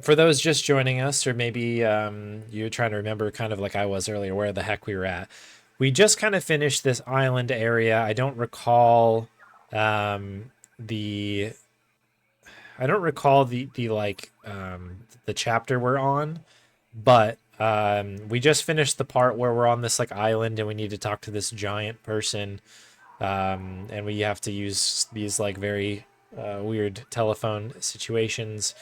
for those just joining us, or maybe you're trying to remember, kind of like I was earlier, where the heck we were at. We just kind of finished this island area. The I don't recall the like the chapter we're on, but we just finished the part where we're on this like island and we need to talk to this giant person, and we have to use these like very weird telephone situations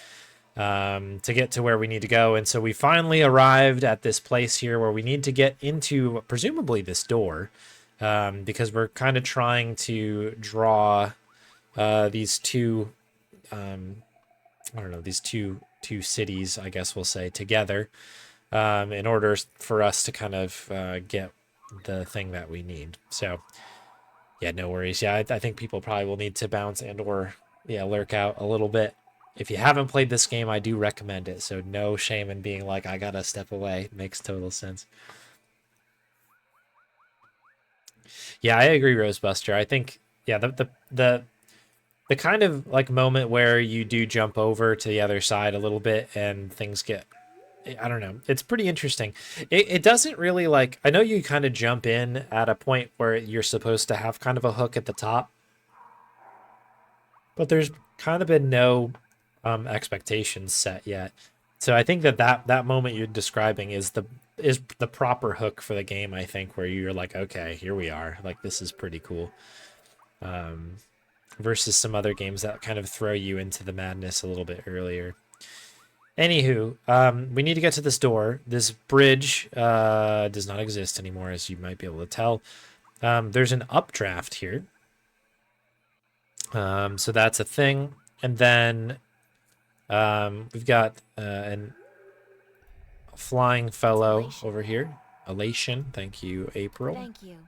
to get to where we need to go. And so we finally arrived at this place here where we need to get into presumably this door, because we're kind of trying to draw these two I don't know, these two cities, I guess we'll say, together, in order for us to kind of get the thing that we need. So yeah, no worries. Yeah, I think people probably will need to bounce and or yeah lurk out a little bit. If you haven't played this game, I do recommend it. So no shame in being like, I gotta step away. It makes total sense. Yeah, I agree, Rosebuster. I think yeah, the kind of like moment where you do jump over to the other side a little bit and things get, I don't know, it's pretty interesting. It doesn't really like, I know you kind of jump in at a point where you're supposed to have kind of a hook at the top, but there's kind of been no expectations set yet. So I think that moment you're describing is the proper hook for the game. I think where you're like, okay, here we are. Like this is pretty cool. Um, Versus some other games that kind of throw you into the madness a little bit earlier. Anywho, we need to get to this door. This bridge does not exist anymore, as you might be able to tell. There's an updraft here. So that's a thing. And then we've got a flying fellow over here. Elation. Thank you, April. Thank you.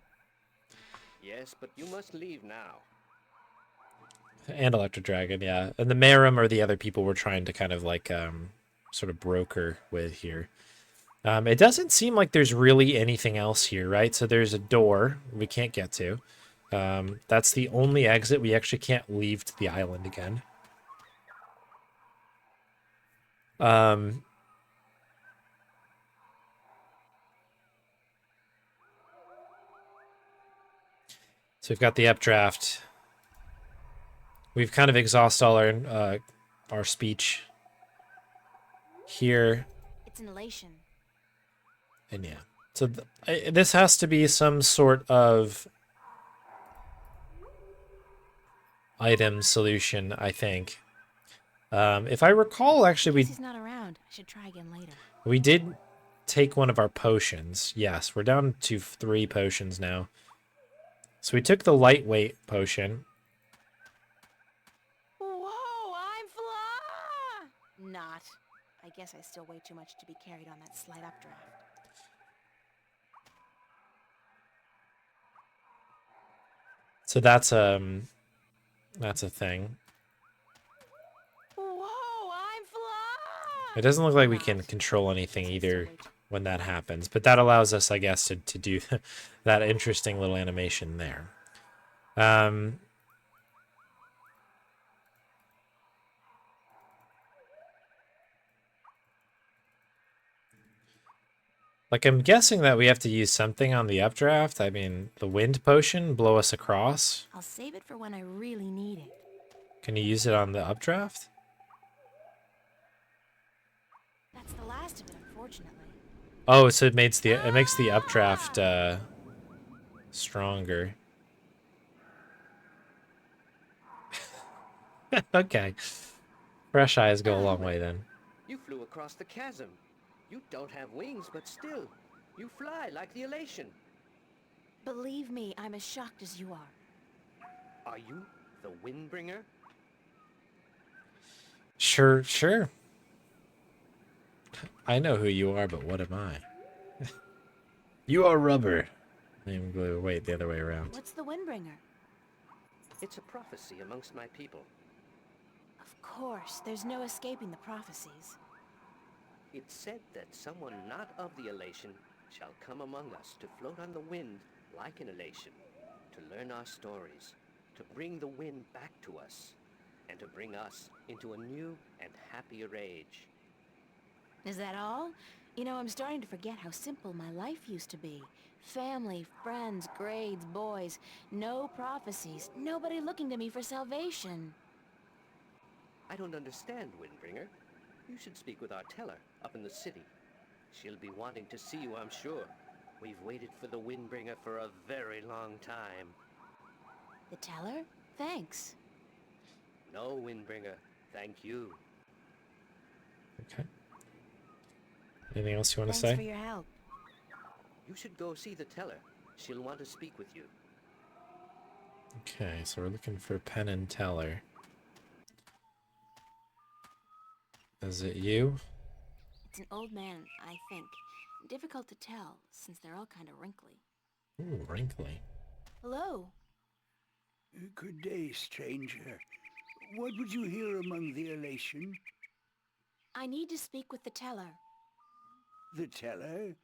Yes, but you must leave now. And Electro Dragon, yeah. And the Merum are the other people we're trying to kind of like sort of broker with here. It doesn't seem like there's really anything else here, right? So there's a door we can't get to. That's the only exit. We actually can't leave to the island again. Um, so we've got the updraft. We've kind of exhausted all our speech here. It's an elation. And yeah. So this has to be some sort of item solution, I think. If I recall, actually, He's not around. I should try again later. we did take one of our potions. Yes, we're down to 3 potions now. So we took the lightweight potion. Whoa, I'm fly! Not. I guess I still weigh too much to be carried on that slight updraft. So that's a thing. Whoa, I'm fly! It doesn't look like we can control anything either when that happens, but that allows us, I guess, to do that interesting little animation there. Like, I'm guessing that we have to use something on the updraft. I mean, the wind potion, blow us across. I'll save it for when I really need it. Can you use it on the updraft? That's the last of it, unfortunately. Oh, so it makes the updraft stronger. Okay. Fresh eyes go a long way then. You flew across the chasm. You don't have wings, but still, you fly like the elation. Believe me, I'm as shocked as you are. Are you the Windbringer? Sure. I know who you are, but what am I? You are rubber. Wait, the other way around. What's the Windbringer? It's a prophecy amongst my people. Of course, there's no escaping the prophecies. It's said that someone not of the elation shall come among us to float on the wind like an elation, to learn our stories, to bring the wind back to us, and to bring us into a new and happier age. Is that all? You know, I'm starting to forget how simple my life used to be. Family, friends, grades, boys. No prophecies. Nobody looking to me for salvation. I don't understand, Windbringer. You should speak with our teller up in the city. She'll be wanting to see you, I'm sure. We've waited for the Windbringer for a very long time. The teller? Thanks. No, Windbringer, thank you. Okay. Anything else you want to Thanks say? for your help. You should go see the teller. She'll want to speak with you. Okay, so we're looking for Penn and Teller. Is it you? It's an old man, I think. Difficult to tell, since they're all kind of wrinkly. Ooh, wrinkly. Hello. Good day, stranger. What would you hear among the elation? I need to speak with the teller. The teller?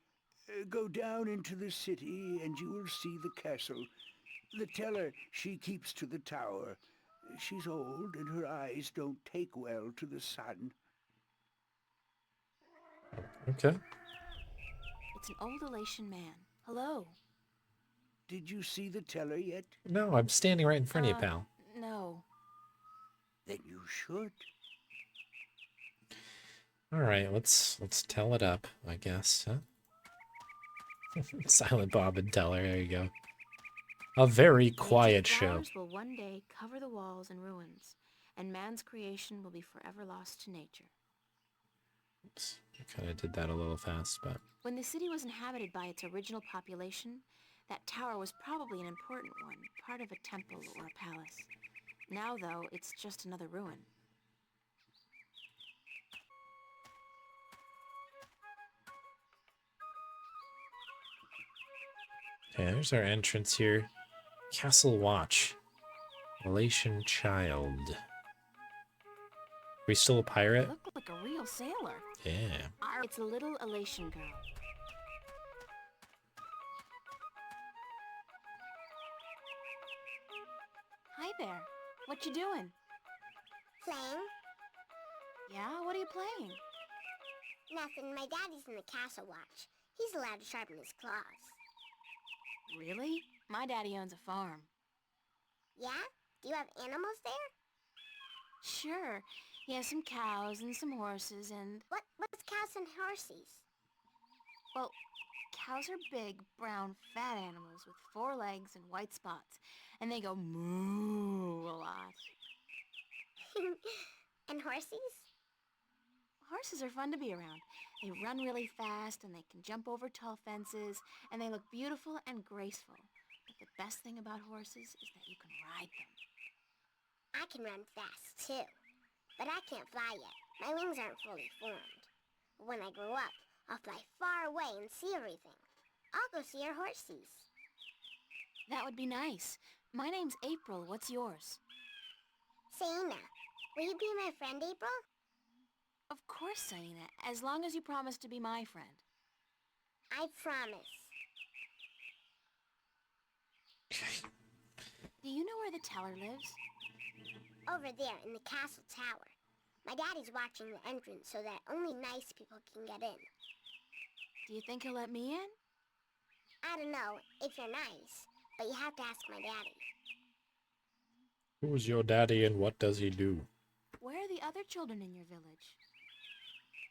Go down into the city and you will see the castle. The teller, she keeps to the tower. She's old and her eyes don't take well to the sun. Okay. It's an old Elation man. Hello. Did you see the teller yet? No, I'm standing right in front of you, pal. No. Then you should. All right, let's tell it up, I guess. Huh? Silent Bob and Teller. There you go. A very quiet Nature's show. flowers will one day cover the walls and ruins, and man's creation will be forever lost to nature. Oops, I kind of did that a little fast, but When the city was inhabited by its original population, that tower was probably an important one, part of a temple or a palace. Now, though, it's just another ruin. okay, there's our entrance here. Castle Watch. Elation Child. We still a pirate? Look like a real sailor. Yeah. It's a little Elation girl. Hi there. What you doing? Playing? Yeah, what are you playing? Nothing. My daddy's in the castle watch. He's allowed to sharpen his claws. Really? My daddy owns a farm. Yeah? Do you have animals there? Sure. He has some cows and some horses and... What's cows and horses? Well, cows are big, brown, fat animals with 4 legs and white spots. And they go moo a lot. And horses? Horses are fun to be around. They run really fast and they can jump over tall fences and they look beautiful and graceful. But the best thing about horses is that you can ride them. I can run fast, too. But I can't fly yet. My wings aren't fully formed. When I grow up, I'll fly far away and see everything. I'll go see our horses. That would be nice. My name's April. What's yours? Saina, will you be my friend, April? Of course, Saina, as long as you promise to be my friend. I promise. Do you know where the teller lives? Over there in the castle tower. My daddy's watching the entrance so that only nice people can get in. Do you think he'll let me in? I don't know if you're nice, but you have to ask my daddy. Who's your daddy and what does he do? Where are the other children in your village?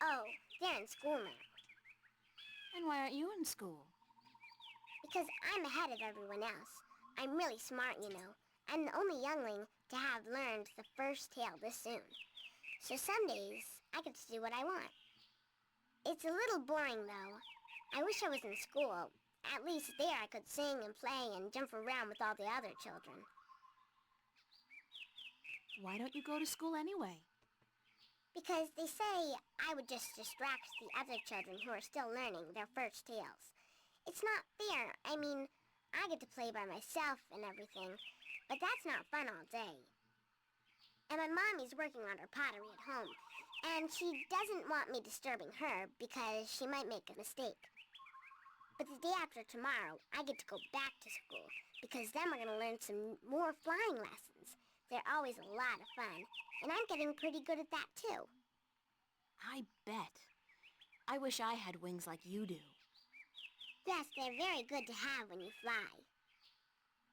Oh, they're in school now. And why aren't you in school? Because I'm ahead of everyone else. I'm really smart, you know. I'm the only youngling to have learned the first tale this soon. So some days, I get to do what I want. It's a little boring, though. I wish I was in school. At least there I could sing and play and jump around with all the other children. Why don't you go to school anyway? Because they say I would just distract the other children who are still learning their first tales. It's not fair. I mean, I get to play by myself and everything, but that's not fun all day. And my mommy's working on her pottery at home, and she doesn't want me disturbing her because she might make a mistake. But the day after tomorrow, I get to go back to school, because then we're going to learn some more flying lessons. They're always a lot of fun, and I'm getting pretty good at that too. I bet. I wish I had wings like you do. Yes, they're very good to have when you fly.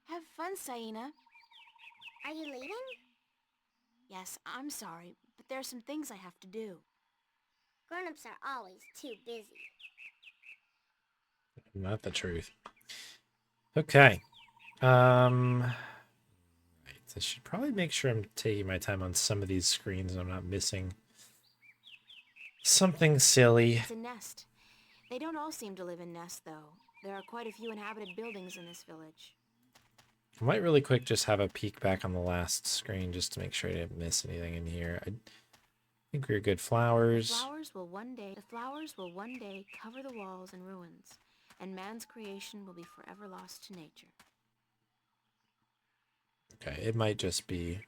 Have fun, Saina. Are you leaving? Yes, I'm sorry, but there are some things I have to do. Grown-ups are always too busy. Not the truth. Okay. Right. I should probably make sure I'm taking my time on some of these screens and I'm not missing something silly. It's a nest. They don't all seem to live in nests, though. There are quite a few inhabited buildings in this village. I might really quick just have a peek back on the last screen just to make sure I didn't miss anything in here. I think we're good. Flowers. The flowers will one day cover the walls in ruins, and man's creation will be forever lost to nature. Okay, it might just be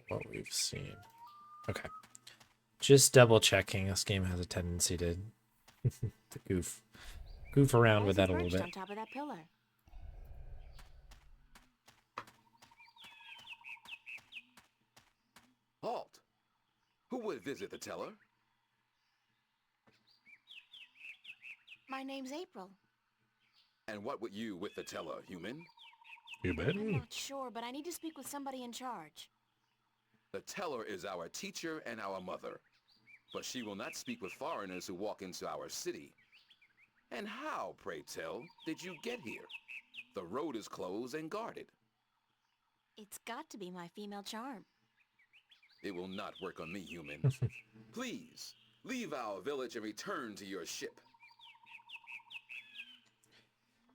what we've seen. Okay. Just double checking. This game has a tendency to goof around Why with is he that a little perched bit. on top of that pillar? Halt! Who would visit the teller? My name's April. And what would you with the teller, human? You bet. I'm not sure, but I need to speak with somebody in charge. The teller is our teacher and our mother. But she will not speak with foreigners who walk into our city. And how, pray tell, did you get here? The road is closed and guarded. It's got to be my female charm. It will not work on me, human. Please, leave our village and return to your ship.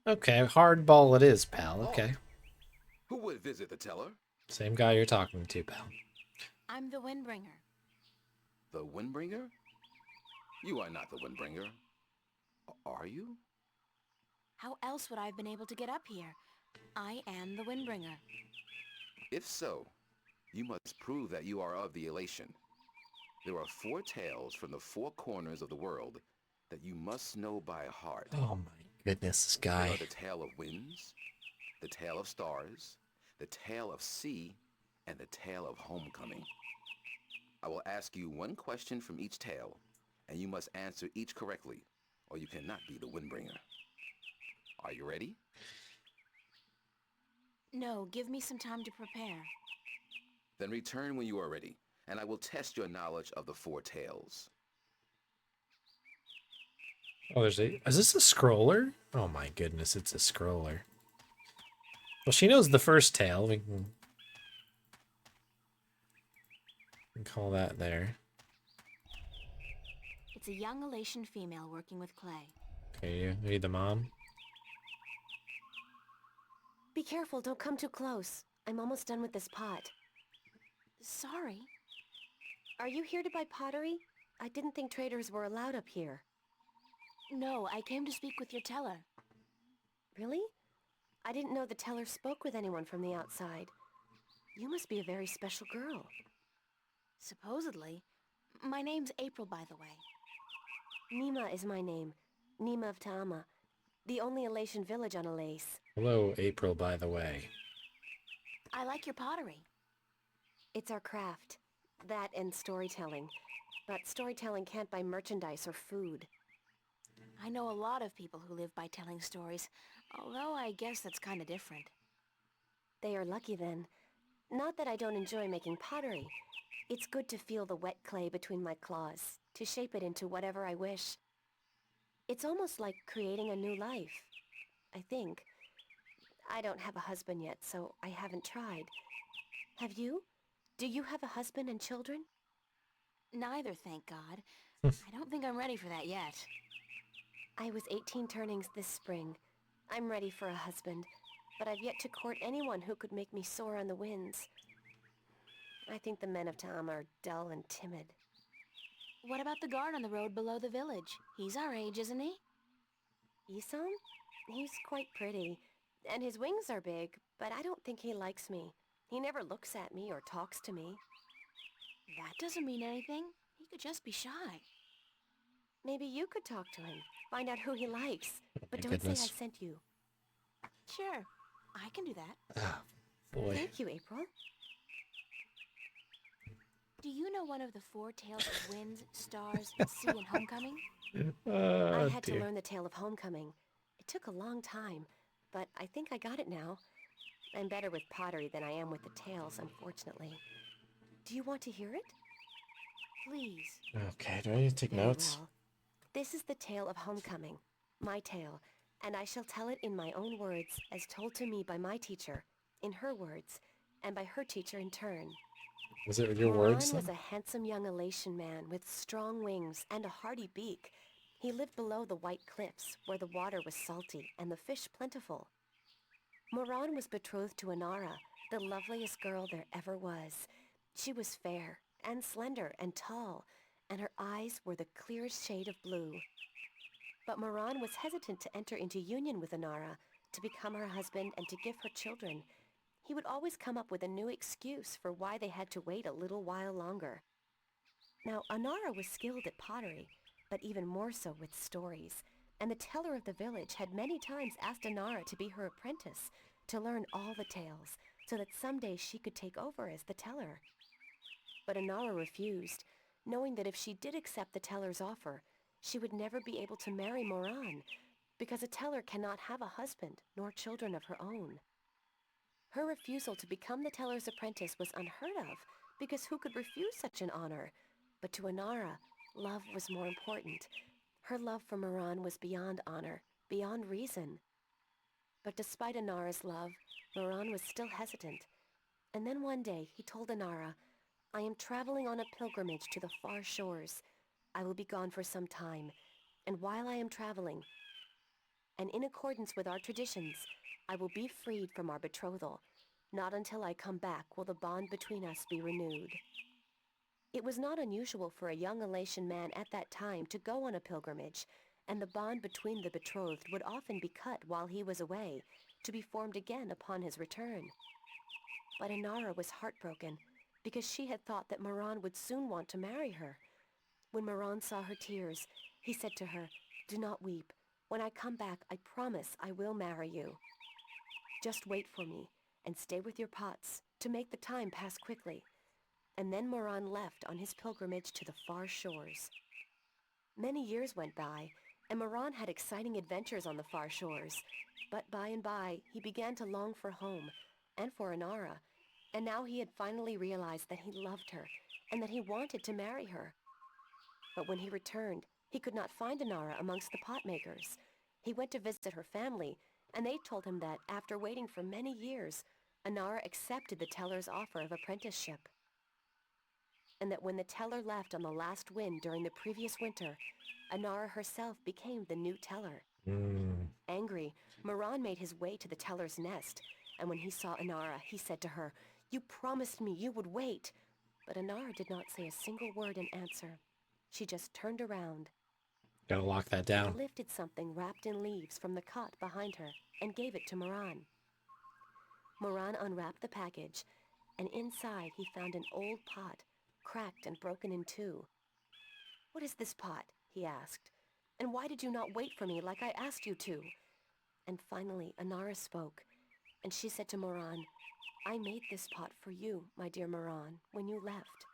Okay, hardball it is, pal. Okay. Who would visit the teller? Same guy you're talking to, pal. I'm the Windbringer. The Windbringer? You are not the Windbringer. Are you? How else would I have been able to get up here? I am the Windbringer. If so, you must prove that you are of the Elation. There are 4 tales from the 4 corners of the world that you must know by heart. Oh my goodness, this They guy. are the tale of winds, the tale of stars, the tale of sea, and the tale of homecoming. I will ask you one question from each tale, and you must answer each correctly, or you cannot be the Windbringer. Are you ready? No, give me some time to prepare. Then return when you are ready, and I will test your knowledge of the 4 tales. Oh, is this a scroller? Oh my goodness, it's a scroller. Well, she knows the first tale. We can call that there. It's a young Elation female working with clay. Okay, you read the mom. Be careful, don't come too close. I'm almost done with this pot. Sorry. Are you here to buy pottery? I didn't think traders were allowed up here. No, I came to speak with your teller. Really? I didn't know the teller spoke with anyone from the outside. You must be a very special girl. Supposedly. My name's April, by the way. Nima is my name. Nima of Ta'ama. The only Elation village on Alace. Hello, April, by the way. I like your pottery. It's our craft. That and storytelling. But storytelling can't buy merchandise or food. I know a lot of people who live by telling stories, although I guess that's kind of different. They are lucky then. Not that I don't enjoy making pottery. It's good to feel the wet clay between my claws, to shape it into whatever I wish. It's almost like creating a new life, I think. I don't have a husband yet, so I haven't tried. Have you? Do you have a husband and children? Neither, thank God. I don't think I'm ready for that yet. I was 18 turnings this spring. I'm ready for a husband, but I've yet to court anyone who could make me soar on the winds. I think the men of Ta'ama are dull and timid. What about the guard on the road below the village? He's our age, isn't he? Isom? He's quite pretty, and his wings are big, but I don't think he likes me. He never looks at me or talks to me. That doesn't mean anything. He could just be shy. Maybe you could talk to him, find out who he likes, but my don't say I goodness. sent you. Sure, I can do that. Ah, boy. Thank you, April. Do you know one of the four tales of wind, stars, sea, and homecoming? I had to dear. learn the tale of homecoming. It took a long time, but I think I got it now. I'm better with pottery than I am with the tales, unfortunately. Do you want to hear it? Please. Okay, do I need to take Very notes? well. This is the tale of homecoming, my tale, and I shall tell it in my own words as told to me by my teacher, in her words, and by her teacher in turn. Was it your words Moran was then? a handsome young Elation man with strong wings and a hardy beak. He lived below the white cliffs, where the water was salty and the fish plentiful. Moran was betrothed to Inara, the loveliest girl there ever was. She was fair and slender and tall, and her eyes were the clearest shade of blue. But Moran was hesitant to enter into union with Inara, to become her husband and to give her children. He would always come up with a new excuse for why they had to wait a little while longer. Now, Inara was skilled at pottery, but even more so with stories, and the teller of the village had many times asked Inara to be her apprentice, to learn all the tales, so that someday she could take over as the teller. But Inara refused, knowing that if she did accept the teller's offer, she would never be able to marry Moran, because a teller cannot have a husband nor children of her own. Her refusal to become the teller's apprentice was unheard of, because who could refuse such an honor? But to Inara, love was more important. Her love for Moran was beyond honor, beyond reason. But despite Inara's love, Moran was still hesitant. And then one day he told Inara, "I am traveling on a pilgrimage to the far shores. I will be gone for some time, and while I am traveling, and in accordance with our traditions, I will be freed from our betrothal. Not until I come back will the bond between us be renewed." It was not unusual for a young Elation man at that time to go on a pilgrimage, and the bond between the betrothed would often be cut while he was away, to be formed again upon his return. But Inara was heartbroken, because she had thought that Moran would soon want to marry her. When Moran saw her tears, he said to her, "Do not weep. When I come back, I promise I will marry you. Just wait for me, and stay with your pots, to make the time pass quickly." And then Moran left on his pilgrimage to the far shores. Many years went by, and Moran had exciting adventures on the far shores. But by and by, he began to long for home, and for Inara, and now he had finally realized that he loved her, and that he wanted to marry her. But when he returned, he could not find Inara amongst the potmakers. He went to visit her family, and they told him that, after waiting for many years, Inara accepted the teller's offer of apprenticeship. And that when the teller left on the last wind during the previous winter, Inara herself became the new teller. Mm. Angry, Moran made his way to the teller's nest, and when he saw Inara, he said to her, "You promised me you would wait." But Inara did not say a single word in answer. She just turned around Gotta lock that and down. lifted something wrapped in leaves from the cot behind her and gave it to Moran. Moran unwrapped the package, and inside he found an old pot, cracked and broken in two. "What is this pot?" he asked. "And why did you not wait for me like I asked you to?" And finally Inara spoke, and she said to Moran, "I made this pot for you, my dear Moran, when you left,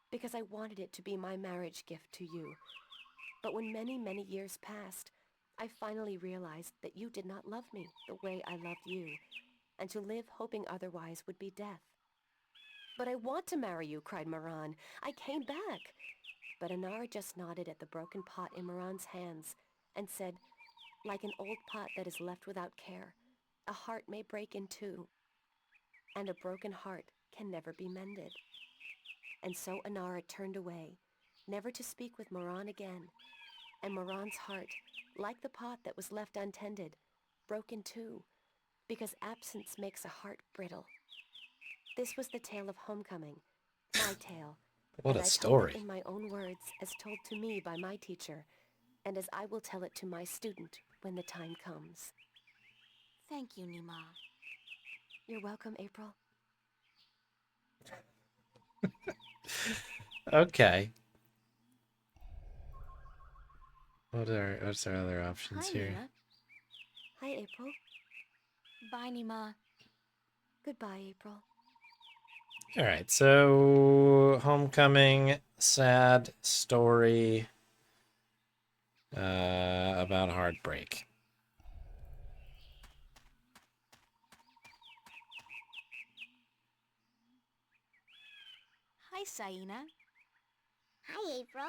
because I wanted it to be my marriage gift to you. But when many, many years passed, I finally realized that you did not love me the way I loved you, and to live hoping otherwise would be death." "But I want to marry you," cried Moran. "I came back." But Inara just nodded at the broken pot in Moran's hands and said, "Like an old pot that is left without care, a heart may break in two, and a broken heart can never be mended." And so Inara turned away, never to speak with Moran again, and Moran's heart, like the pot that was left untended, broke in two, because absence makes a heart brittle. This was the tale of homecoming, my tale, What and a I told it story. in my own words as told to me by my teacher, and as I will tell it to my student when the time comes. Thank you, Nima. You're welcome, April. Okay. What's our other options Hi, here? Nima. Hi, April. Bye, Nima. Goodbye, April. All right, so homecoming, sad story about heartbreak. Hi, Saina. Hi, April.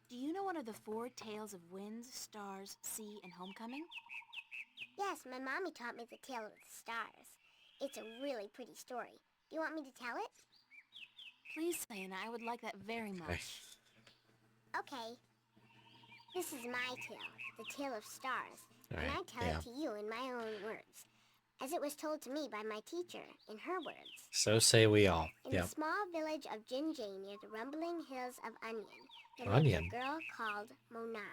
Do you know one of the four tales of winds, stars, sea, and homecoming? Yes, my mommy taught me the tale of the stars. It's a really pretty story. Do you want me to tell it? Please, Saina, I would like that very Okay. much. Okay. This is my tale, the tale of stars, All and right, I tell yeah. it to you in my own words, as it was told to me by my teacher in her words. So say we all. In Yep. the small village of Jinjay near the rumbling hills of Onion, there Onion. lived a girl called Mona.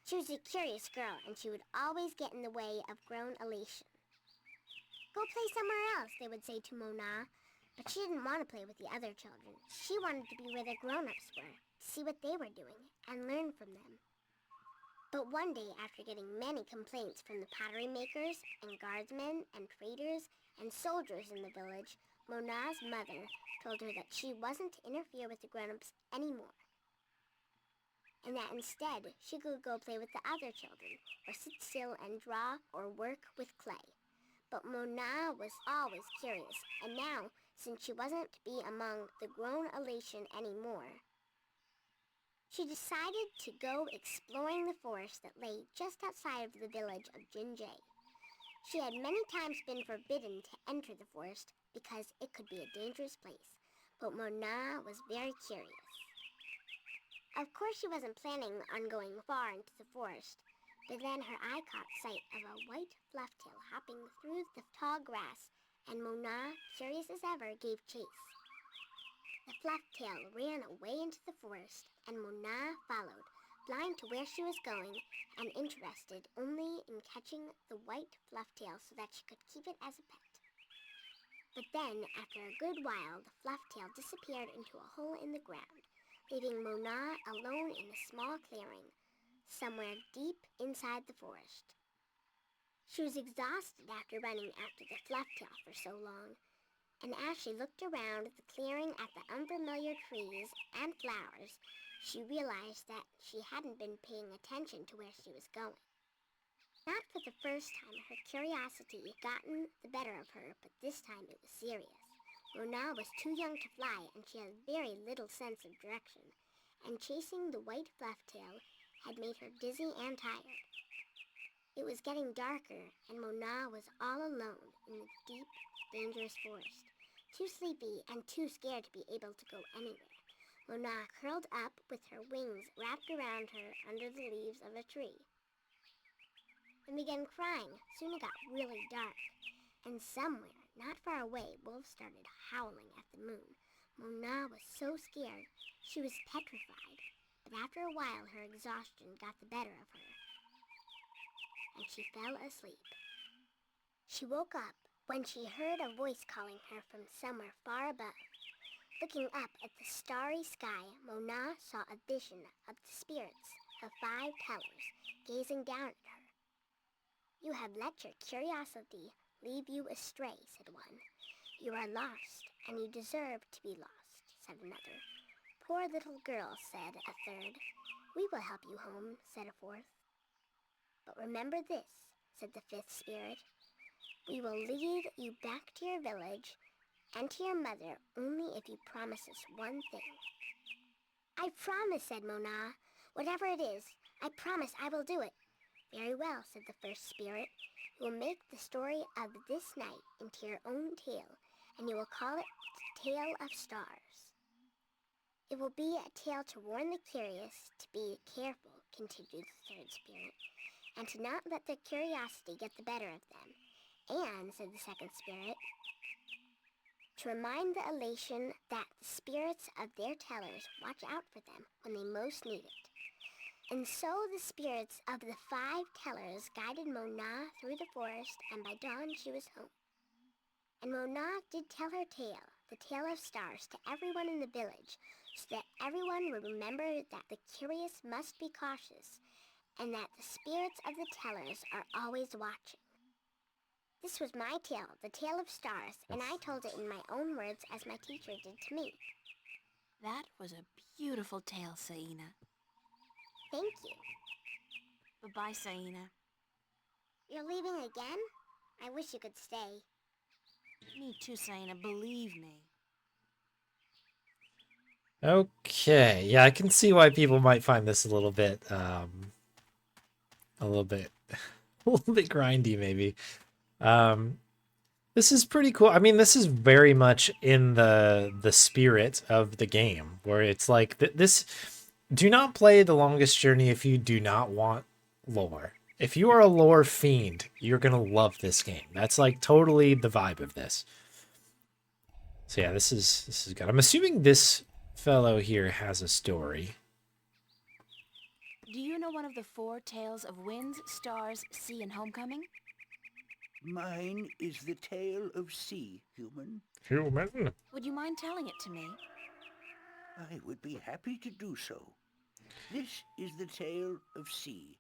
She was a curious girl, and she would always get in the way of grown elation. Go play somewhere else, they would say to Mona, but she didn't want to play with the other children. She wanted to be where the grown-ups were, to see what they were doing, and learn from them. But one day, after getting many complaints from the pottery makers and guardsmen and traders and soldiers in the village, Mona's mother told her that she wasn't to interfere with the grown-ups anymore, and that instead she could go play with the other children, or sit still and draw or work with clay. But Mona was always curious, and now, since she wasn't to be among the grown elation anymore, she decided to go exploring the forest that lay just outside of the village of Jinjay. She had many times been forbidden to enter the forest because it could be a dangerous place, but Mona was very curious. Of course she wasn't planning on going far into the forest, but then her eye caught sight of a white flufftail hopping through the tall grass, and Mona, curious as ever, gave chase. The flufftail ran away into the forest, and Mona followed, blind to where she was going and interested only in catching the white flufftail so that she could keep it as a pet. But then, after a good while, the flufftail disappeared into a hole in the ground, leaving Mona alone in a small clearing, somewhere deep inside the forest. She was exhausted after running after the flufftail for so long, and as she looked around the clearing at the unfamiliar trees and flowers, she realized that she hadn't been paying attention to where she was going. Not for the first time, her curiosity had gotten the better of her, but this time it was serious. Mona was too young to fly, and she had very little sense of direction, and chasing the white flufftail had made her dizzy and tired. It was getting darker, and Mona was all alone in the deep, dangerous forest, too sleepy and too scared to be able to go anywhere. Mona curled up with her wings wrapped around her under the leaves of a tree and began crying. Soon it got really dark, and somewhere, not far away, wolves started howling at the moon. Mona was so scared she was petrified, but after a while her exhaustion got the better of her, and she fell asleep. She woke up when she heard a voice calling her from somewhere far above. Looking up at the starry sky, Mona saw a vision of the spirits of 5 tellers gazing down at her. "You have let your curiosity lead you astray," said one. "You are lost, and you deserve to be lost," said another. "Poor little girl," said a third. "We will help you home," said a fourth. "But remember this," said the 5th spirit. "We will lead you back to your village and to your mother only if you promise us one thing." "I promise," said Mona. "Whatever it is, I promise I will do it." "Very well," said the 1st spirit. "You will make the story of this night into your own tale, and you will call it the Tale of Stars." "It will be a tale to warn the curious to be careful," continued the 3rd spirit, "and to not let their curiosity get the better of them. And," said the 2nd spirit, "to remind the elation that the spirits of their tellers watch out for them when they most need it." And so the spirits of the 5 tellers guided Mona through the forest, and by dawn she was home. And Mona did tell her tale, the Tale of Stars, to everyone in the village, so that everyone would remember that the curious must be cautious, and that the spirits of the tellers are always watching. This was my tale, the Tale of Stars, and I told it in my own words as my teacher did to me. That was a beautiful tale, Saina. Thank you. Bye-bye, Saina. You're leaving again? I wish you could stay. Me too, Saina, believe me. Okay, yeah, I can see why people might find this a little bit, a little bit, a little bit grindy, maybe. This is pretty cool. I mean, this is very much in the spirit of the game, where it's like this. Do not play The Longest Journey if you do not want lore. If you are a lore fiend, you're gonna love this game. That's like totally the vibe of this. So yeah, this is good. I'm assuming this fellow here has a story. Do you know one of the 4 tales of Winds, Stars, Sea, and Homecoming? Mine is the Tale of Sea, human. Human. Would you mind telling it to me? I would be happy to do so. This is the Tale of Sea,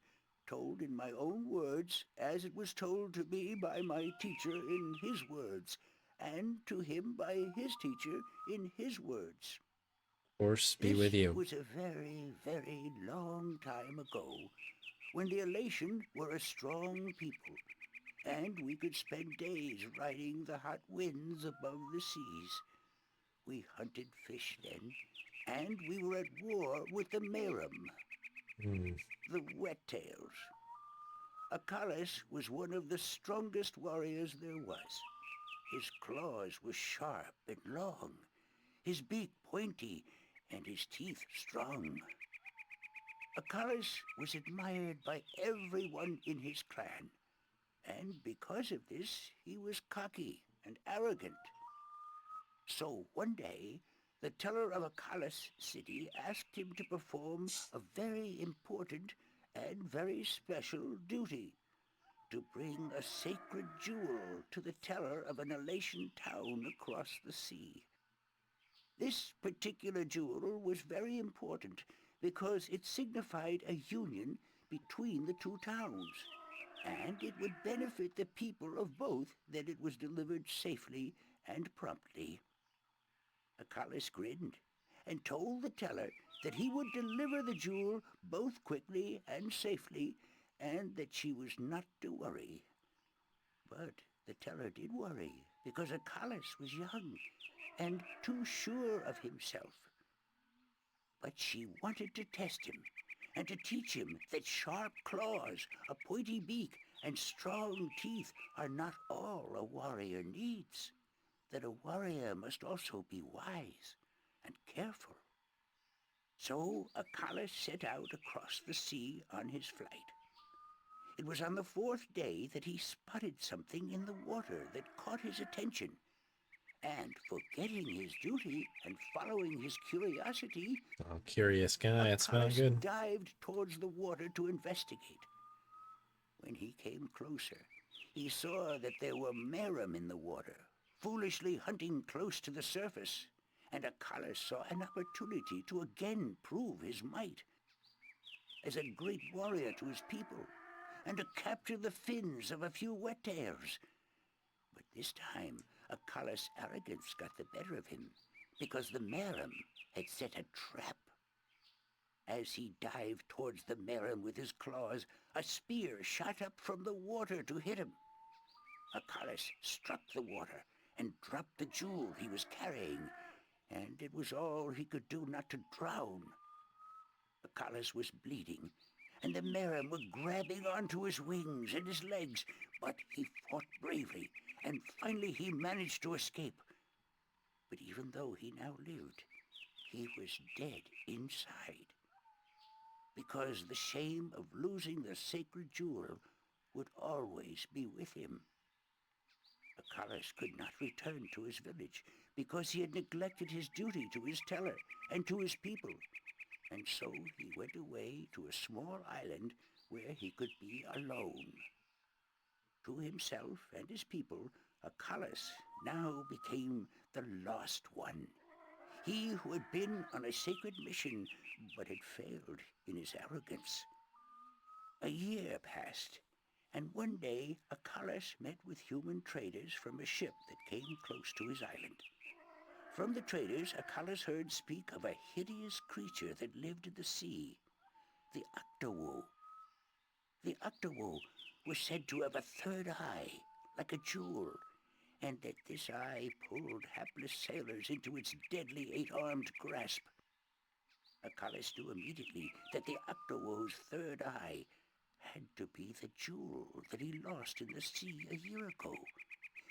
told in my own words, as it was told to me by my teacher in his words, and to him by his teacher in his words. Force be This with you. was a very, very long time ago, when the Elation were a strong people, and we could spend days riding the hot winds above the seas. We hunted fish then, and we were at war with the Merum, the Wet-tails. Akalis was one of the strongest warriors there was. His claws were sharp and long, his beak pointy, and his teeth strong. Akalis was admired by everyone in his clan, and because of this, he was cocky and arrogant. So one day, the teller of Akalis city asked him to perform a very important and very special duty, to bring a sacred jewel to the teller of an Elation town across the sea. This particular jewel was very important because it signified a union between the 2 towns, and it would benefit the people of both that it was delivered safely and promptly. Akalis grinned and told the teller that he would deliver the jewel both quickly and safely, and that she was not to worry. But the teller did worry, because Akalis was young and too sure of himself. But she wanted to test him, and to teach him that sharp claws, a pointy beak, and strong teeth are not all a warrior needs, that a warrior must also be wise and careful. So Akalis set out across the sea on his flight. It was on the 4th day that he spotted something in the water that caught his attention, and forgetting his duty and following his curiosity, Oh, curious guy. It's not Akalis good. dived towards the water to investigate. When he came closer, he saw that there were Merum in the water, foolishly hunting close to the surface, and Akalis saw an opportunity to again prove his might as a great warrior to his people, and to capture the fins of a few Wet-tails. But this time, Akalis' arrogance got the better of him, because the Merum had set a trap. As he dived towards the Merum with his claws, a spear shot up from the water to hit him. Akalis struck the water and dropped the jewel he was carrying, and it was all he could do not to drown. Akalis was bleeding, and the Merum were grabbing onto his wings and his legs, but he fought bravely, and finally he managed to escape. But even though he now lived, he was dead inside, because the shame of losing the sacred jewel would always be with him. Akalis could not return to his village, because he had neglected his duty to his teller and to his people, and so he went away to a small island where he could be alone. To himself and his people, Akalis now became the Lost One. He who had been on a sacred mission, but had failed in his arrogance. A year passed, And one day Acalas met with human traders from a ship that came close to his island. From the traders, Acalas heard speak of a hideous creature that lived in the sea, the Octowoe. The Octowoe was said to have a third eye, like a jewel, and that this eye pulled hapless sailors into its deadly eight-armed grasp. Acalas knew immediately that the Octowoe's third eye had to be the jewel that he lost in the sea a year ago,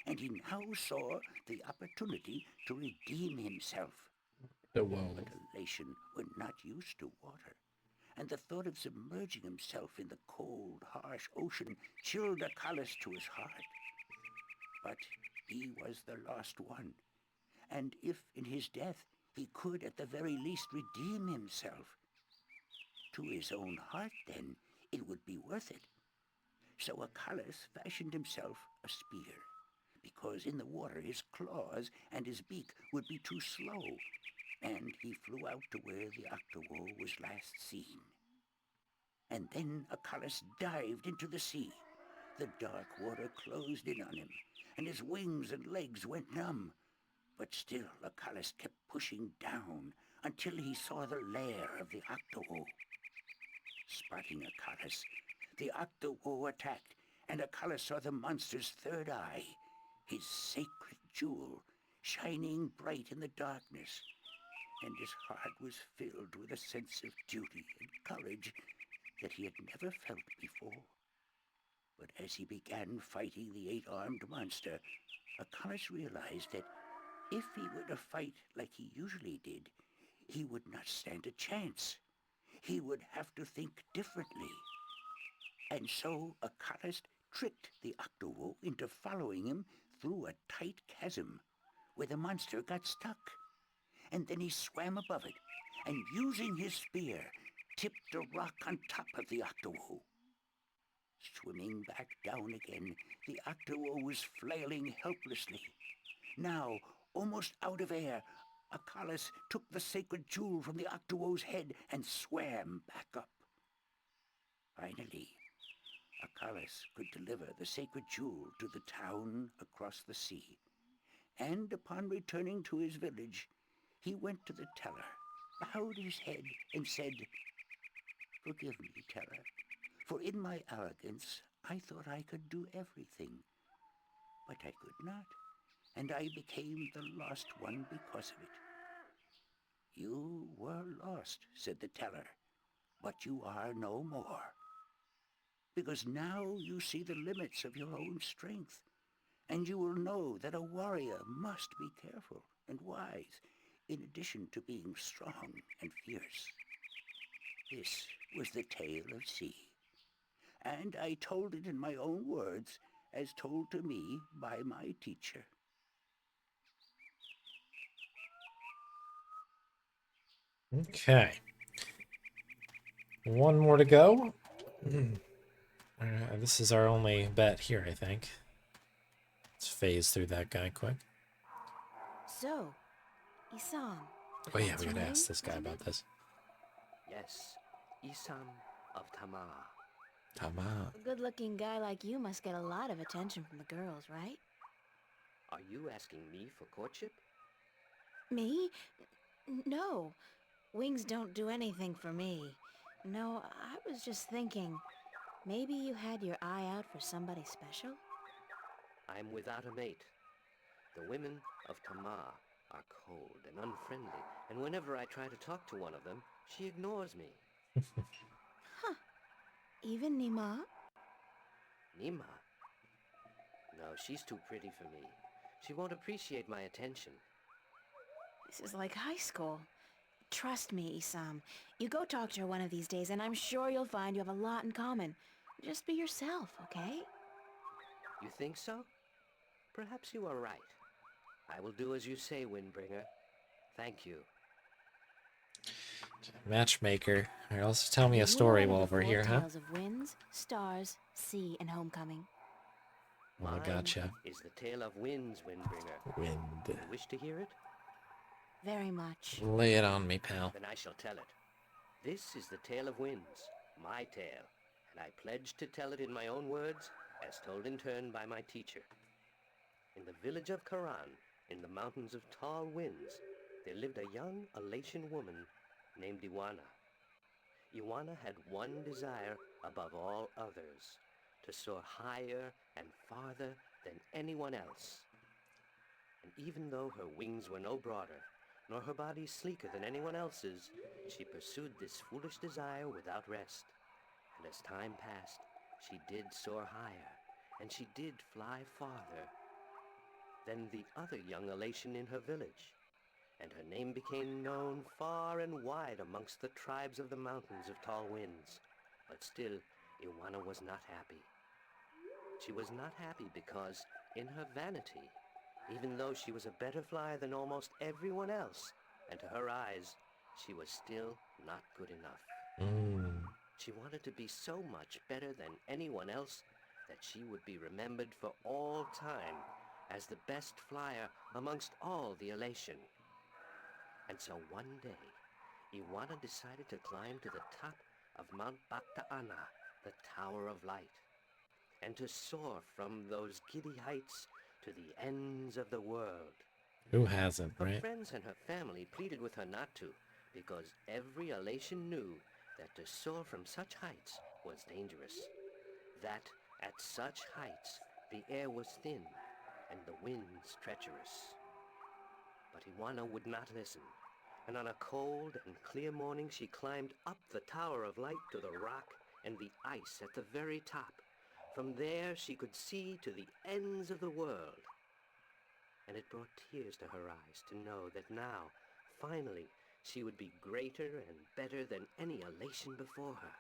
and he now saw the opportunity to redeem himself. Whoa. But Elation was not used to water, and the thought of submerging himself in the cold, harsh ocean chilled Acalas to his heart. But he was the lost one, and if in his death he could at the very least redeem himself, to his own heart then it would be worth it. So Acalas fashioned himself a spear, because in the water his claws and his beak would be too slow, and he flew out to where the Octowoe was last seen. And then Acalas dived into the sea. The dark water closed in on him, and his wings and legs went numb. But still Acalas kept pushing down until he saw the lair of the Octowoe. Spotting Acalas, the Octowoe attacked, and Acalas saw the monster's third eye, his sacred jewel, shining bright in the darkness, and his heart was filled with a sense of duty and courage that he had never felt before. But as he began fighting the eight-armed monster, Acalas realized that if he were to fight like he usually did, he would not stand a chance. He would have to think differently. And so Acalas tricked the Octowoe into following him through a tight chasm where the monster got stuck. And then he swam above it, and using his spear, tipped a rock on top of the Octowoe. Swimming back down again, the Octowoe was flailing helplessly. Now, almost out of air, Acalas took the sacred jewel from the Octowoe's head and swam back up. Finally, Acalas could deliver the sacred jewel to the town across the sea. And upon returning to his village, he went to the teller, bowed his head, and said, "Forgive me, teller, for in my arrogance I thought I could do everything. But I could not, and I became the lost one because of it." "You were lost," said the teller, "but you are no more. Because now you see the limits of your own strength, and you will know that a warrior must be careful and wise, in addition to being strong and fierce." This was the tale of C, and I told it in my own words, as told to me by my teacher. Okay. One more to go. This is our only bet here, I think. Let's phase through that guy quick. So, Isam. Oh yeah, that's we your gotta name, ask this guy isn't about it? this. Yes, Isam of Tamar. Tama. A good-looking guy like you must get a lot of attention from the girls, right? Are you asking me for courtship? Me? No. Wings don't do anything for me. No, I was just thinking, maybe you had your eye out for somebody special? I'm without a mate. The women of Tamar are cold and unfriendly, and whenever I try to talk to one of them, she ignores me. Huh. Even Nima? Nima? No, she's too pretty for me. She won't appreciate my attention. This is like high school. Trust me, Isam. You go talk to her one of these days, and I'm sure you'll find you have a lot in common. Just be yourself, okay? You think so? Perhaps you are right. I will do as you say, Windbringer. Thank you. Matchmaker. All right, let's tell me a You story know while the we're four here, huh? tales of winds, stars, sea, and homecoming. Oh, I Mine gotcha. is the tale of winds, Windbringer. Wind. You wish to hear it? Very much. Lay it on me, pal. Then I shall tell it. This is the tale of winds, my tale, and I pledge to tell it in my own words as told in turn by my teacher. In the village of Karan, in the mountains of tall winds, there lived a young Alatian woman named Iwana. Iwana had one desire above all others, to soar higher and farther than anyone else. And even though her wings were no broader, nor her body sleeker than anyone else's, she pursued this foolish desire without rest. And as time passed, she did soar higher, and she did fly farther than the other young Elation in her village, and her name became known far and wide amongst the tribes of the mountains of tall winds. But still, Iwana was not happy. She was not happy because, in her vanity, even though she was a better flyer than almost everyone else, and to her eyes, she was still not good enough. She wanted to be so much better than anyone else that she would be remembered for all time as the best flyer amongst all the Elation. And so one day, Iwana decided to climb to the top of Mount Bakta'ana, the Tower of Light, and to soar from those giddy heights to the ends of the world. Who hasn't, Her right? friends and her family pleaded with her not to, because every Elation knew that to soar from such heights was dangerous. That at such heights the air was thin and the winds treacherous. But Iwana would not listen, and on a cold and clear morning she climbed up the Tower of Light to the rock and the ice at the very top. From there she could see to the ends of the world. And it brought tears to her eyes to know that now, finally, she would be greater and better than any Elation before her.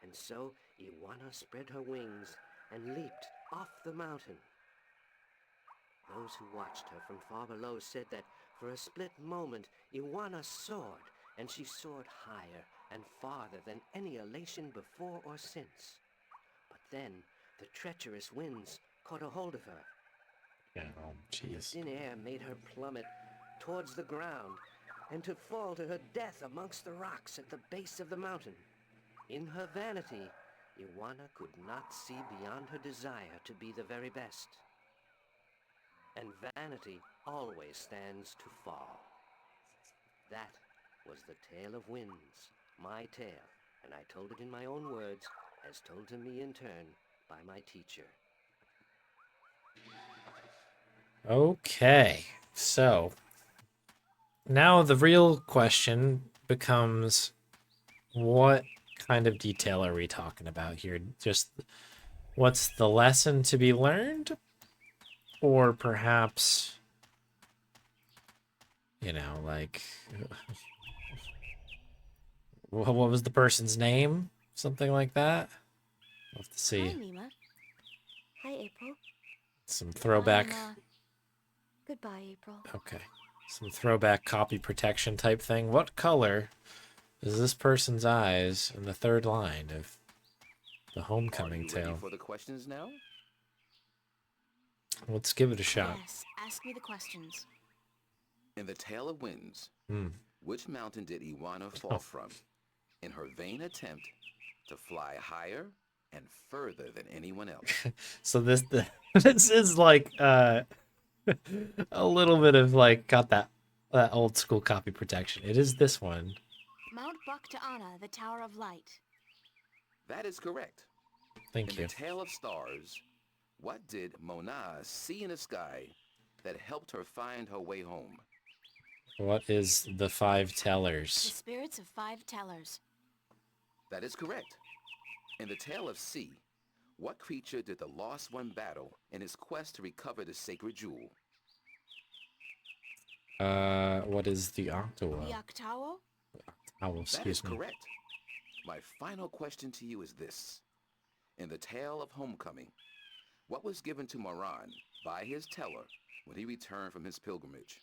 And so Iwana spread her wings and leaped off the mountain. Those who watched her from far below said that for a split moment Iwana soared, and she soared higher and farther than any Elation before or since. But then the treacherous winds caught a hold of her. Oh, jeez. Thin air made her plummet towards the ground and to fall to her death amongst the rocks at the base of the mountain. In her vanity, Iwana could not see beyond her desire to be the very best. And vanity always stands to fall. That was the tale of winds, my tale, and I told it in my own words, as told to me in turn by my teacher. Okay, so now the real question becomes, what kind of detail are we talking about here? Just what's the lesson to be learned? Or perhaps, you know, like, what was the person's name? Something like that? We'll have to see. Hi, Mima. Hi, April. Some throwback. I'm, Goodbye, April. Okay. Some throwback copy protection type thing. What color is this person's eyes in the third line of the Are Homecoming you ready tale? for the questions now? Let's give it a shot. Yes, ask me the questions. In the Tale of Winds, Hmm. which mountain did Iwana fall from in her vain attempt to fly higher and further than anyone else? So this is like a little bit of like got that old school copy protection. It is this one. Mount Bakta'ana, the Tower of Light. That is correct. Thank In you. the Tale of Stars, what did Mona see in the sky that helped her find her way home? What is the five The tellers? spirits of 5 tellers. That is correct. In the Tale of Sea, what creature did the Lost One battle in his quest to recover the sacred jewel? What is the Octowa? The Octawo? Oh, That excuse is me. correct. My final question to you is this. In the Tale of Homecoming, what was given to Moran by his teller when he returned from his pilgrimage?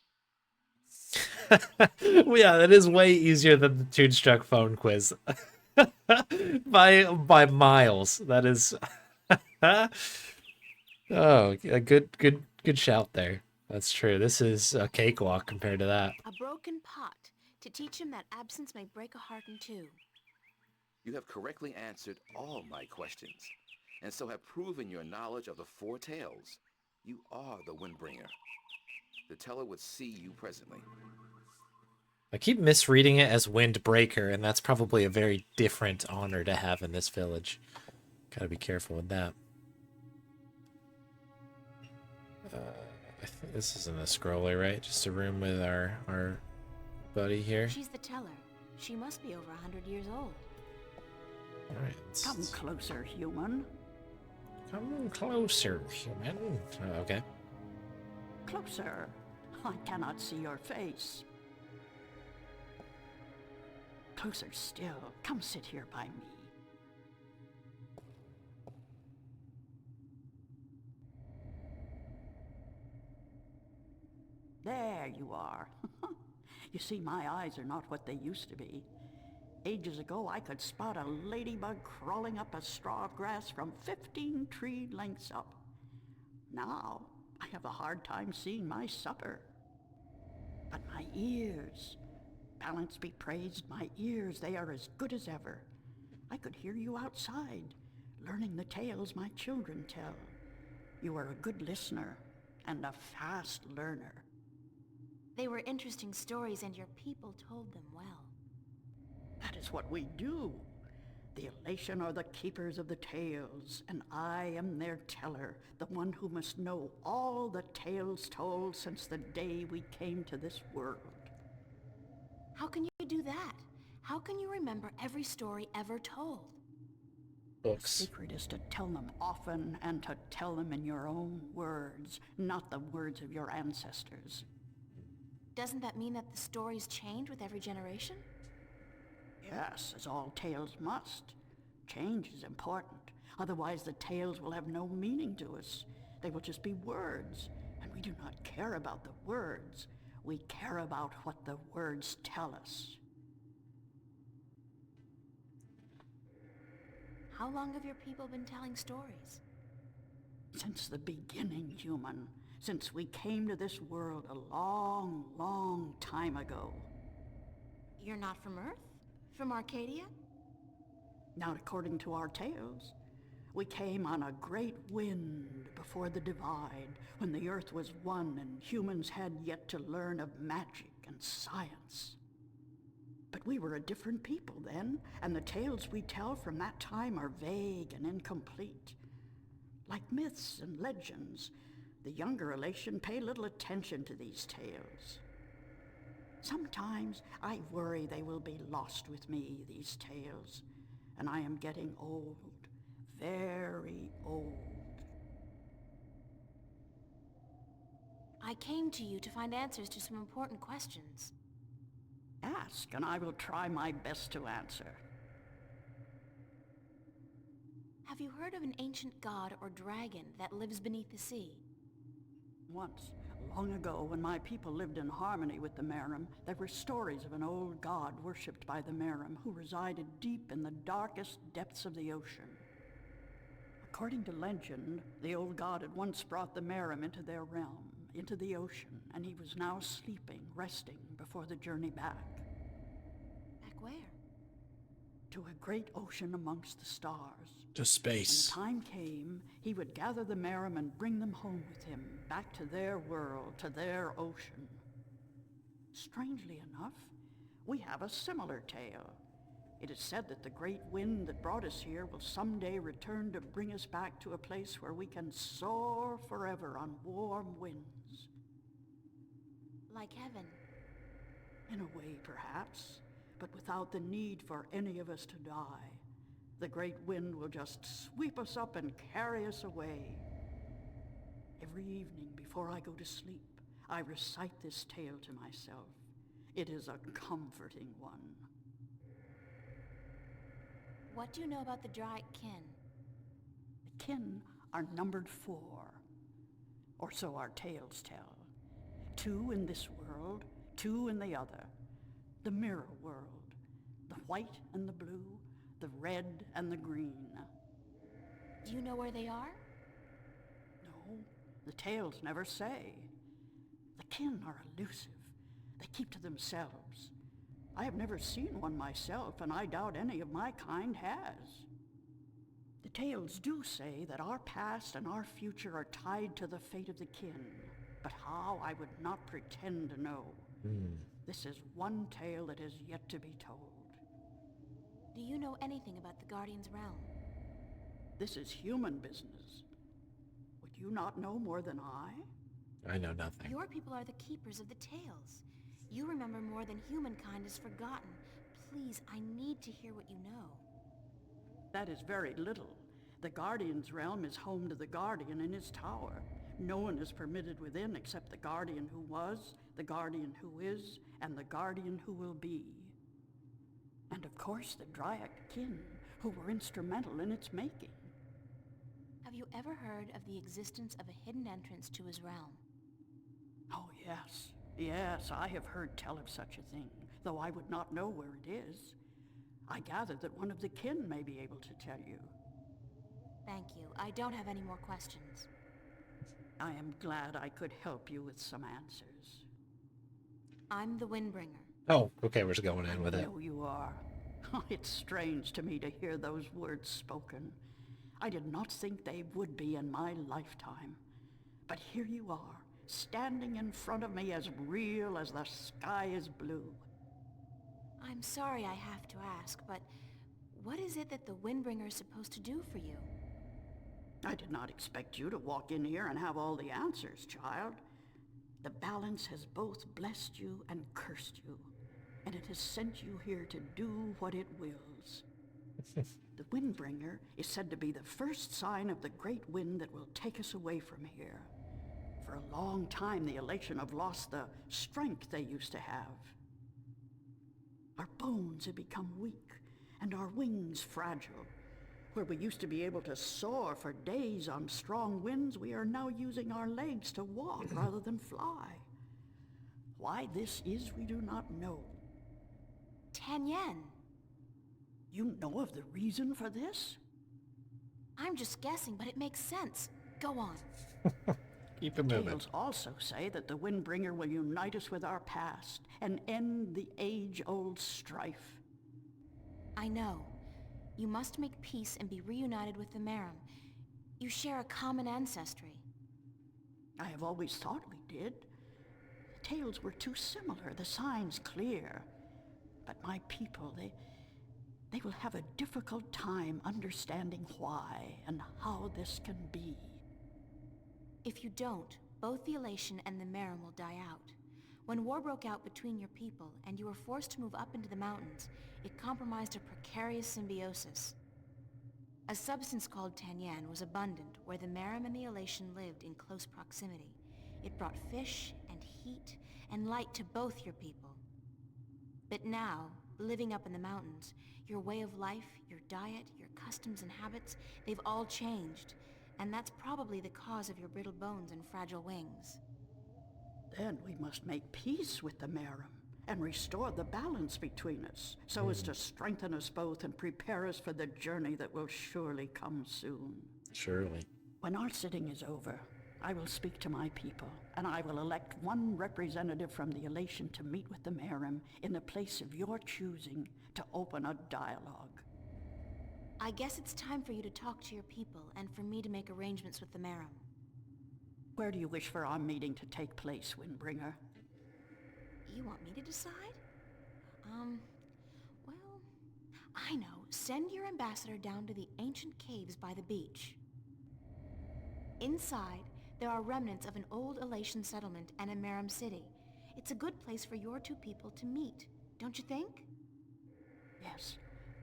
Well, yeah, that is way easier than the Toonstruck phone quiz. by miles. That is oh, a good shout there. That's true. This is a cakewalk compared to that. A broken pot, to teach him that absence may break a heart in two. You have correctly answered all my questions. and so have proven your knowledge of the four tales. You are the Windbringer. The teller would see you presently. I keep misreading it as Windbreaker, and that's probably a very different honor to have in this village. Gotta be careful with that. I think this isn't a scroller, right? Just a room with our buddy here. She's the teller. She must be over 100 years old. All right. Come closer, human. Come closer, human. Oh, okay. Closer. I cannot see your face. Closer still. Come sit here by me. There you are. You see, my eyes are not what they used to be. Ages ago, I could spot a ladybug crawling up a straw of grass from 15 tree lengths up. Now, I have a hard time seeing my supper. But my ears, balance be praised, my ears, they are as good as ever. I could hear you outside, learning the tales my children tell. You are a good listener and a fast learner. They were interesting stories, and your people told them well. That is what we do. The Elation are the keepers of the tales, and I am their teller, the one who must know all the tales told since the day we came to this world. How can you do that? How can you remember every story ever told? The secret is to tell them often and to tell them in your own words, not the words of your ancestors. Doesn't that mean that the stories change with every generation? Yes, as all tales must. Change is important. Otherwise the tales will have no meaning to us. They will just be words, and we do not care about the words. We care about what the words tell us. How long have your people been telling stories? Since the beginning, human. Since we came to this world a long, long time ago. You're not from Earth? From Arcadia? Not according to our tales. We came on a great wind before the divide, when the earth was one and humans had yet to learn of magic and science. But we were a different people then, and the tales we tell from that time are vague and incomplete. Like myths and legends, the younger Elation pay little attention to these tales. Sometimes I worry they will be lost with me, these tales, and I am getting old, very old. I came to you to find answers to some important questions. Ask, and I will try my best to answer. Have you heard of an ancient god or dragon that lives beneath the sea? Once, long ago, when my people lived in harmony with the Merim, there were stories of an old god worshipped by the Merim who resided deep in the darkest depths of the ocean. According to legend, the old god had once brought the Merim into their realm, into the ocean, and he was now sleeping, resting before the journey back. Back where? To a great ocean amongst the stars. To space. When the time came, he would gather the Merim and bring them home with him, back to their world, to their ocean. Strangely enough, we have a similar tale. It is said that the great wind that brought us here will someday return to bring us back to a place where we can soar forever on warm winds. Like heaven. In a way, perhaps, but without the need for any of us to die. The great wind will just sweep us up and carry us away. Every evening before I go to sleep, I recite this tale to myself. It is a comforting one. What do you know about the Dry Kin? The kin are numbered 4, or so our tales tell. 2 in this world, 2 in the other. The mirror world, the white and the blue, the red and the green. Do you know where they are? No, the tales never say. The kin are elusive. They keep to themselves. I have never seen one myself, and I doubt any of my kind has. The tales do say that our past and our future are tied to the fate of the kin, but how I would not pretend to know. This is one tale that is yet to be told. Do you know anything about the Guardian's realm? This is human business. Would you not know more than I? I know nothing. Your people are the keepers of the tales. You remember more than humankind has forgotten. Please, I need to hear what you know. That is very little. The Guardian's realm is home to the Guardian in his tower. No one is permitted within except the Guardian who was, the Guardian who is, and the Guardian who will be. And of course the Dryad kin, who were instrumental in its making. Have you ever heard of the existence of a hidden entrance to his realm? Oh yes, yes, I have heard tell of such a thing, though I would not know where it is. I gather that one of the kin may be able to tell you. Thank you. I don't have any more questions. I am glad I could help you with some answers. I'm the Windbringer. Oh, okay, we're just going in with I it. know you are. It's strange to me to hear those words spoken. I did not think they would be in my lifetime. But here you are, standing in front of me as real as the sky is blue. I'm sorry I have to ask, but what is it that the Windbringer is supposed to do for you? I did not expect you to walk in here and have all the answers, child. The balance has both blessed you and cursed you, and it has sent you here to do what it wills. The Windbringer is said to be the first sign of the great wind that will take us away from here. For a long time, the Elation have lost the strength they used to have. Our bones have become weak, and our wings fragile. Where we used to be able to soar for days on strong winds, we are now using our legs to walk rather than fly. Why this is, we do not know. Tan Yen. You know of the reason for this? I'm just guessing, but it makes sense. Go on. Keep it moving. Tales also say that the Windbringer will unite us with our past and end the age-old strife. I know. You must make peace and be reunited with the Merim. You share a common ancestry. I have always thought we did. The tales were too similar, the signs clear. But my people, they will have a difficult time understanding why and how this can be. If you don't, both the Elation and the Merim will die out. When war broke out between your people and you were forced to move up into the mountains, it compromised a precarious symbiosis. A substance called Tan Yen was abundant where the Merim and the Elation lived in close proximity. It brought fish and heat and light to both your people. But now, living up in the mountains, your way of life, your diet, your customs and habits, they've all changed. And that's probably the cause of your brittle bones and fragile wings. Then we must make peace with the Merim and restore the balance between us, so as to strengthen us both and prepare us for the journey that will surely come soon. Surely. When our sitting is over, I will speak to my people, and I will elect one representative from the Elation to meet with the Merim in the place of your choosing to open a dialogue. I guess it's time for you to talk to your people and for me to make arrangements with the Merim. Where do you wish for our meeting to take place, Windbringer? You want me to decide? Well, I know. Send your ambassador down to the ancient caves by the beach. Inside, there are remnants of an old Elation settlement and a Merim city. It's a good place for your two people to meet, don't you think? Yes.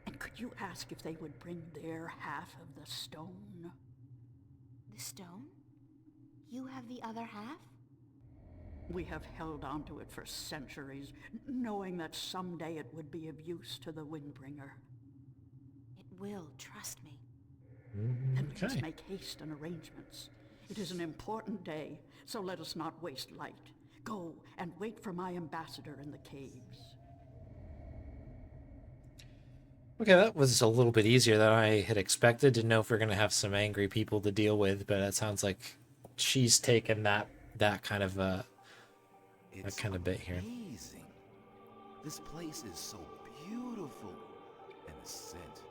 And could you ask if they would bring their half of the stone? The stone? You have the other half? We have held onto it for centuries, knowing that someday it would be of use to the Windbringer. It will, trust me. Then we must Okay. make haste and arrangements. It is an important day, so let us not waste light. Go and wait for my ambassador in the caves. Okay, that was a little bit easier than I had expected. Didn't know if we are gonna have some angry people to deal with, but it sounds like she's taken that kind of It's kind of bit here. amazing. This place is so beautiful, and the scent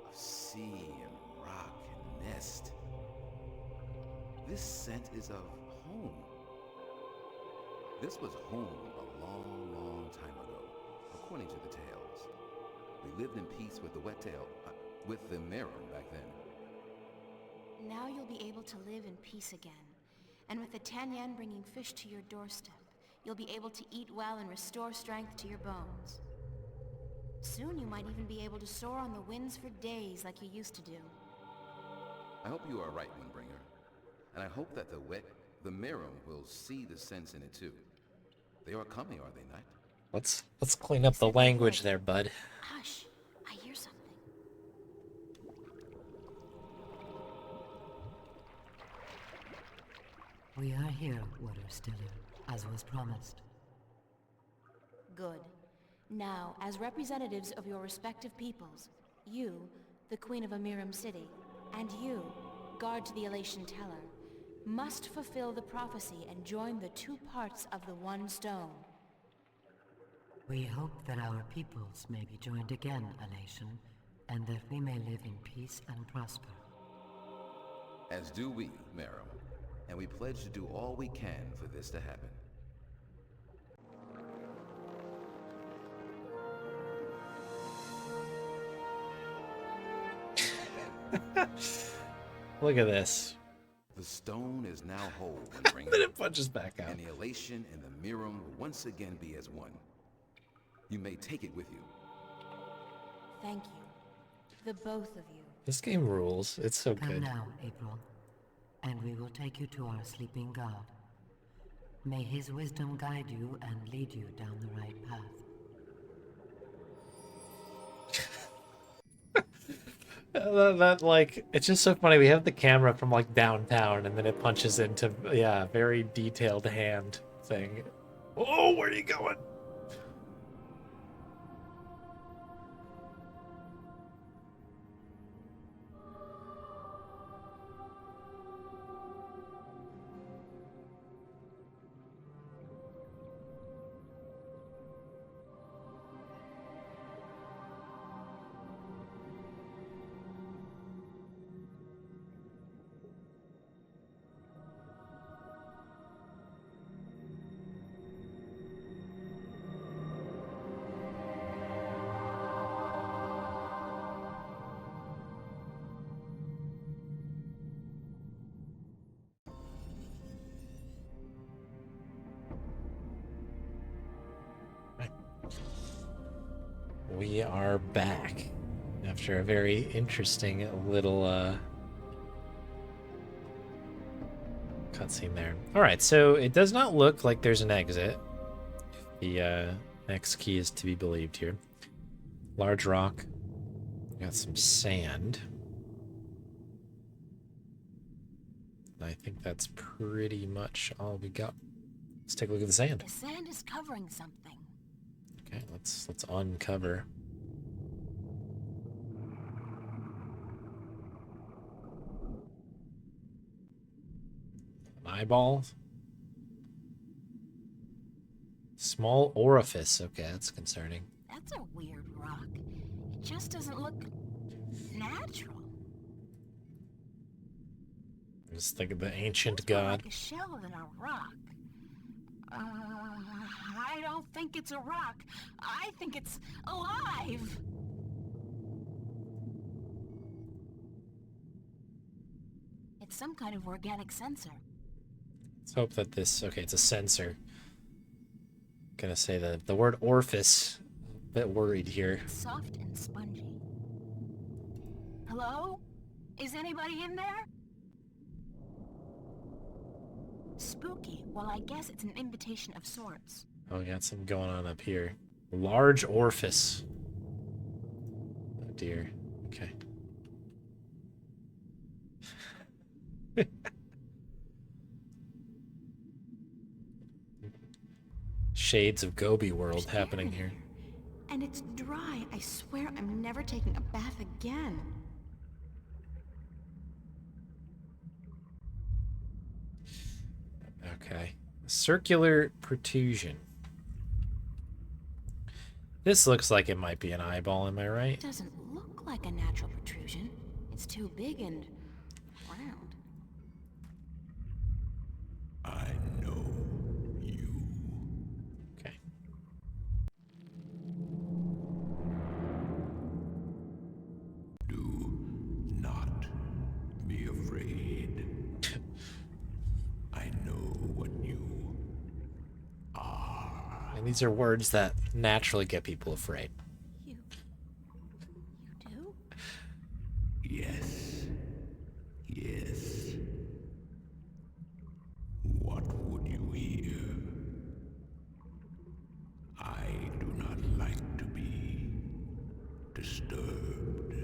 of sea and rock and nest. This scent is of home. This was home a long, long time ago, according to the tales. We lived in peace with the wet tail, with the Merum back then. Now you'll be able to live in peace again. And with the Tanyan bringing fish to your doorstep, you'll be able to eat well and restore strength to your bones. Soon you might even be able to soar on the winds for days like you used to do. I hope you are right, Windbringer. And I hope that the Merum will see the sense in it too. They are coming, are they not? Let's clean up the language there, bud. Hush, I hear something. We are here, Water Stiller, as was promised. Good. Now, as representatives of your respective peoples, you, the Queen of Amiram City, and you, guard to the Elation Teller, must fulfill the prophecy and join the two parts of the one stone. We hope that our peoples may be joined again, Elation, and that we may live in peace and prosper. As do we, Merum. And we pledge to do all we can for this to happen. Look at this. The stone is now whole, Then it punches back out. and the Elation and the Merum will once again be as one. You may take it with you. Thank you. The both of you. This game rules. It's so Come good. now, April, and we will take you to our sleeping god. May his wisdom guide you and lead you down the right path. That like, it's just so funny. We have the camera from like downtown, and then it punches into, yeah, very detailed hand thing. Oh, where are you going? We are back after a very interesting little cutscene there. All right, so it does not look like there's an exit. The X key is to be believed here. Large rock. Got some sand. I think that's pretty much all we got. Let's take a look at the sand. The sand is covering something. Okay, let's uncover. An eyeball. Small orifice. Okay, that's concerning. That's a weird rock. It just doesn't look natural. Just think of the ancient It's more god. like a shell than a rock. I don't think it's a rock. I think it's alive. It's some kind of organic sensor. Let's hope that this... Okay, it's a sensor. Gonna say the word orifice. A bit worried here. It's soft and spongy. Hello? Is anybody in there? Spooky. Well, I guess it's an invitation of sorts. Oh, we got something going on up here. Large orifice. Oh dear. Okay. Shades of Gobi World There's happening air here. And it's dry. I swear I'm never taking a bath again. Okay. Circular protrusion. This looks like it might be an eyeball, am I right? It doesn't look like a natural protrusion. It It's too big and round. I know you. Okay. Do not be afraid. I know what you are. And these are words that naturally get people afraid. You do? Yes. Yes. What would you hear? I do not like to be disturbed.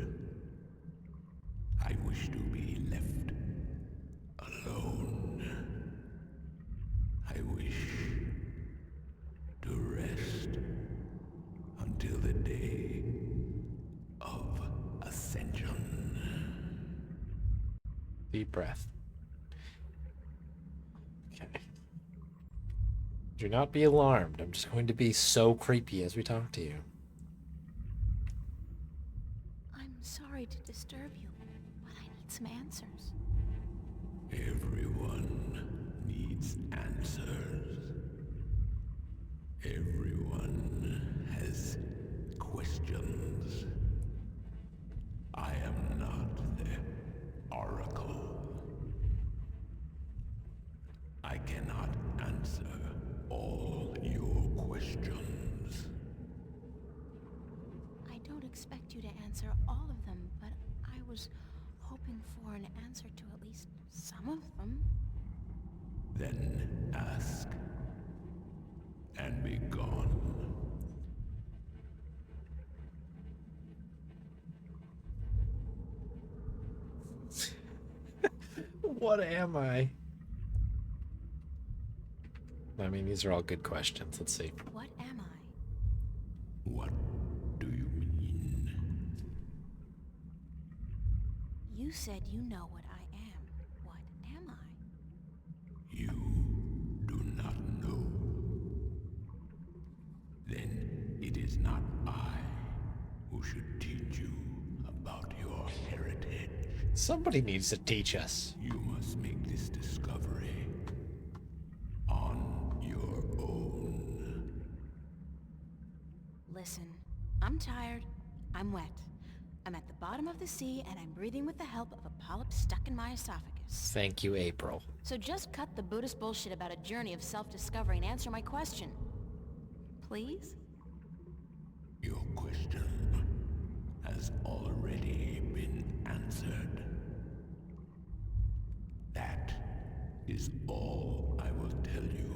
I wish to be left alone. I wish to rest until the day of ascension. Deep breath. Okay. Do not be alarmed. I'm just going to be so creepy as we talk to you. I'm sorry to disturb you, but I need some answers. Everyone needs answers. Everyone has questions. I am not the oracle. I cannot answer all your questions. I don't expect you to answer all of them, but I was hoping for an answer to at least some of them. Then ask and be gone. What am I? I mean, these are all good questions. Let's see. What am I? What do you mean? You said you know what I am. What am I? You do not know. Then it is not I who should teach you about your heritage. Somebody needs to teach us. You must make this discovery on your own. Listen, I'm tired. I'm wet. I'm at the bottom of the sea, and I'm breathing with the help of a polyp stuck in my esophagus. Thank you, April. So just cut the Buddhist bullshit about a journey of self-discovery and answer my question. Please? Your question has already been answered. That is all I will tell you.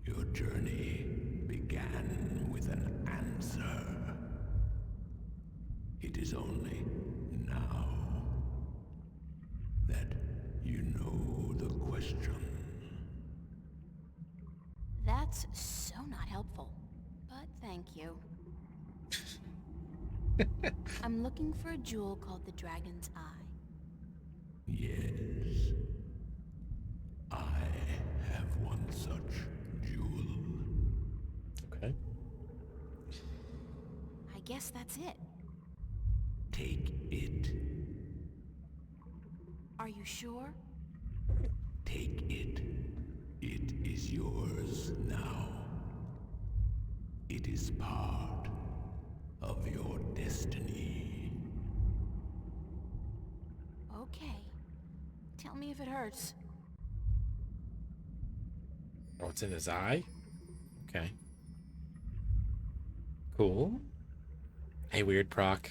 Your journey began with an answer. It is only now that you know the question. That's so not helpful, but thank you. I'm looking for a jewel called the Dragon's Eye. Yes, I have one such jewel. Okay. I guess that's it. Take it. Are you sure? Take it. It is yours now. It is part of your destiny. Okay. Tell me if it hurts. Oh, it's in his eye? Okay. Cool. Hey, Weird Proc.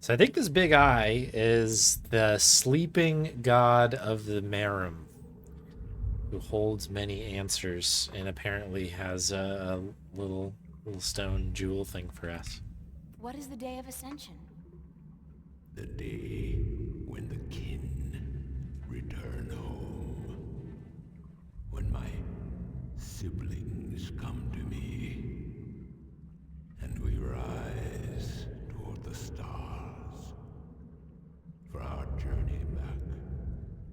So I think this big eye is the sleeping god of the Merum, who holds many answers and apparently has a little stone jewel thing for us. What is the Day of Ascension? The day when the kin return home. When my siblings come to me, and we rise toward the stars for our journey back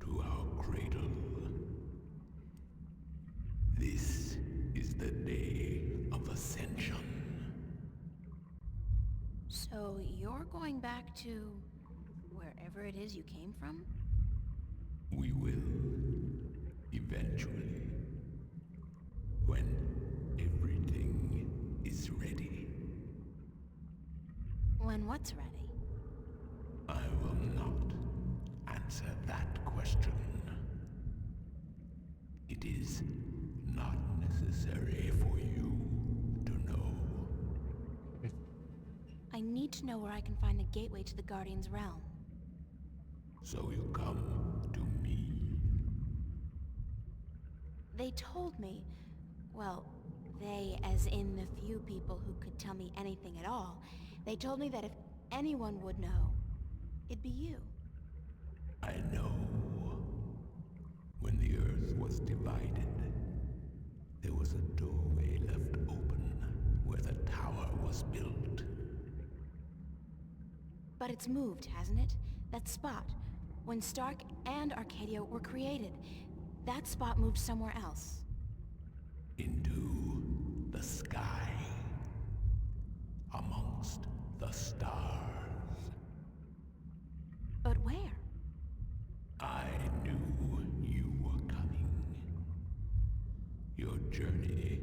to our cradle. This is the day of ascension. So you're going back to wherever it is you came from? We will, eventually, when everything is ready. When what's ready? I will not answer that question. It is not necessary for you to know. I need to know where I can find the gateway to the Guardian's realm. So you come to me. They told me, well, they as in the few people who could tell me anything at all, they told me that if anyone would know, it'd be you. I know. When the Earth was divided, there was a doorway left open where the tower was built. But it's moved, hasn't it? That spot. When Stark and Arcadia were created, that spot moved somewhere else. Into the sky. Amongst the stars. But where? I knew you were coming. Your journey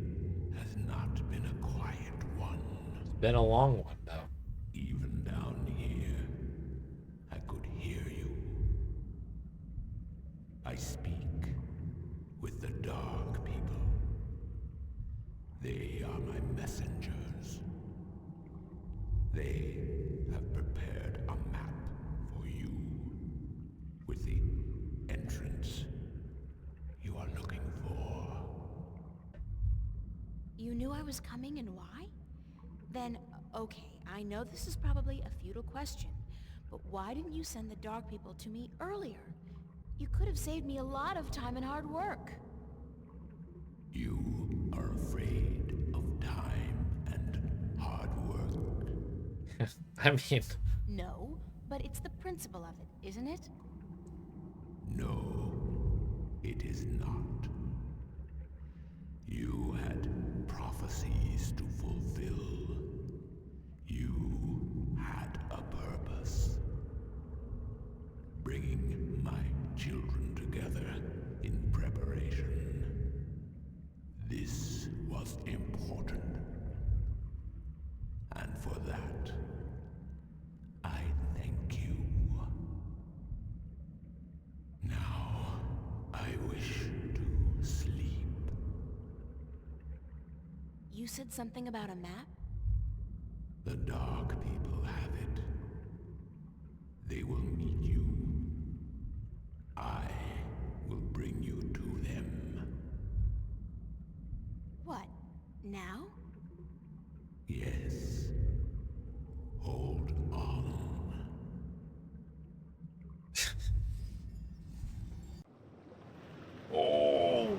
has not been a quiet one. It's been a long one, though. Even down here, I could hear you. I speak with the Dark People. They are my messengers. They have prepared a map for you with the entrance you are looking for. You knew I was coming and why? Then, okay, I know this is probably a futile question, but why didn't you send the Dark People to me earlier? You could have saved me a lot of time and hard work. You are afraid of time and hard work. I mean, No, but it's the principle of it, isn't it? No, it is not. You had prophecies to fulfill. You had a purpose. Bringing my children together in preparation. This was important. And for that, I thank you. Now, I wish to sleep. You said something about a map? The Dark People have it. They will meet you. I will bring you to them. What, now? Yes. Hold on. oh,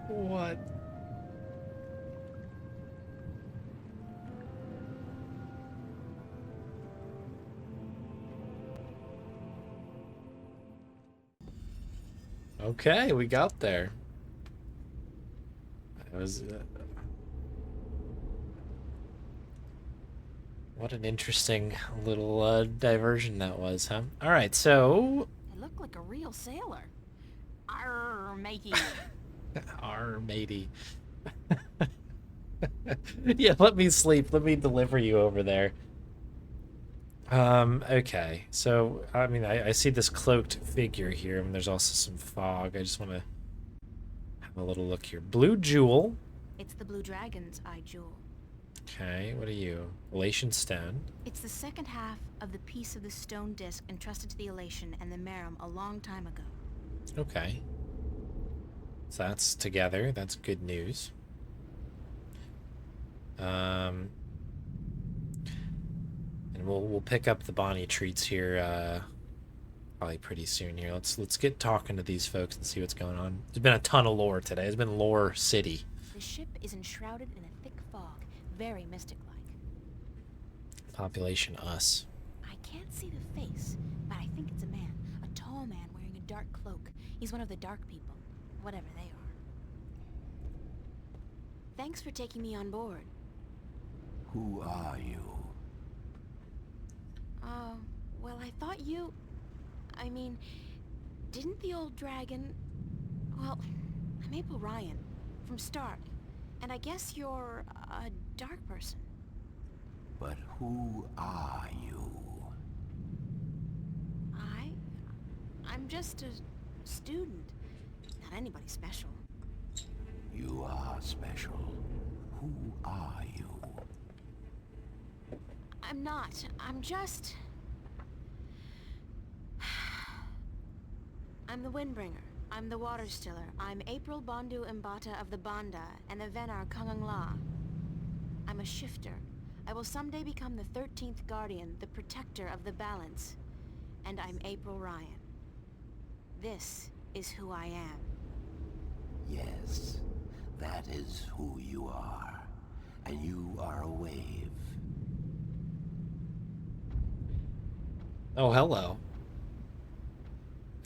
what? Okay, we got there. It was what an interesting little diversion that was, huh? All right, so I look like a real sailor. Arr, matey. our matey. Yeah, let me sleep. Let me deliver you over there. Okay. So, I mean, I see this cloaked figure here, and there's also some fog. I just want to have a little look here. Blue jewel. It's the Blue Dragon's eye jewel. Okay, what are you? Elation stone. It's the second half of the piece of the stone disc entrusted to the Elation and the Merum a long time ago. Okay. So that's together. That's good news. And we'll pick up the Bonnie treats here probably pretty soon here. Let's get talking to these folks and see what's going on. There's been a ton of lore today. It's been lore city. The ship is enshrouded in a thick fog, very mystic-like. Population us. I can't see the face, but I think it's a man, a tall man dark cloak. He's one of the dark people, whatever they are. Thanks for taking me on board. Who are you? Well, I thought you... I mean, didn't the old dragon... Well, I'm April Ryan, from Stark, and I guess you're a dark person. But who are you? I'm just a student, not anybody special. You are special. Who are you? I'm not. I'm just... I'm the Windbringer. I'm the Water Stiller. I'm April Bondu Mbata of the Banda and the Venar Kangang La. I'm a shifter. I will someday become the 13th Guardian, the protector of the balance. And I'm April Ryan. This is who I am. Yes, that is who you are. And you are a wave. Oh, hello.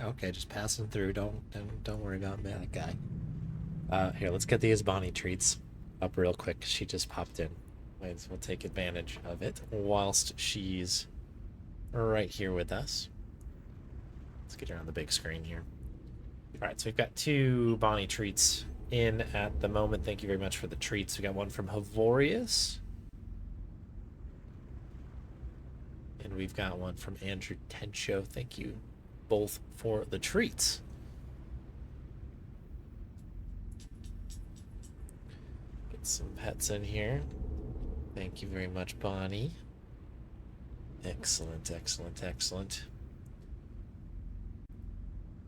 Okay, just passing through. Don't worry about me, that guy. Here, let's get the Isbani treats up real quick. She just popped in. We'll take advantage of it whilst she's right here with us. Let's get her on the big screen here. All right, so we've got 2 Bonnie treats in at the moment. Thank you very much for the treats. We got one from Havorius. And we've got one from Andrew Tencho. Thank you both for the treats. Get some pets in here. Thank you very much, Bonnie. Excellent, excellent, excellent.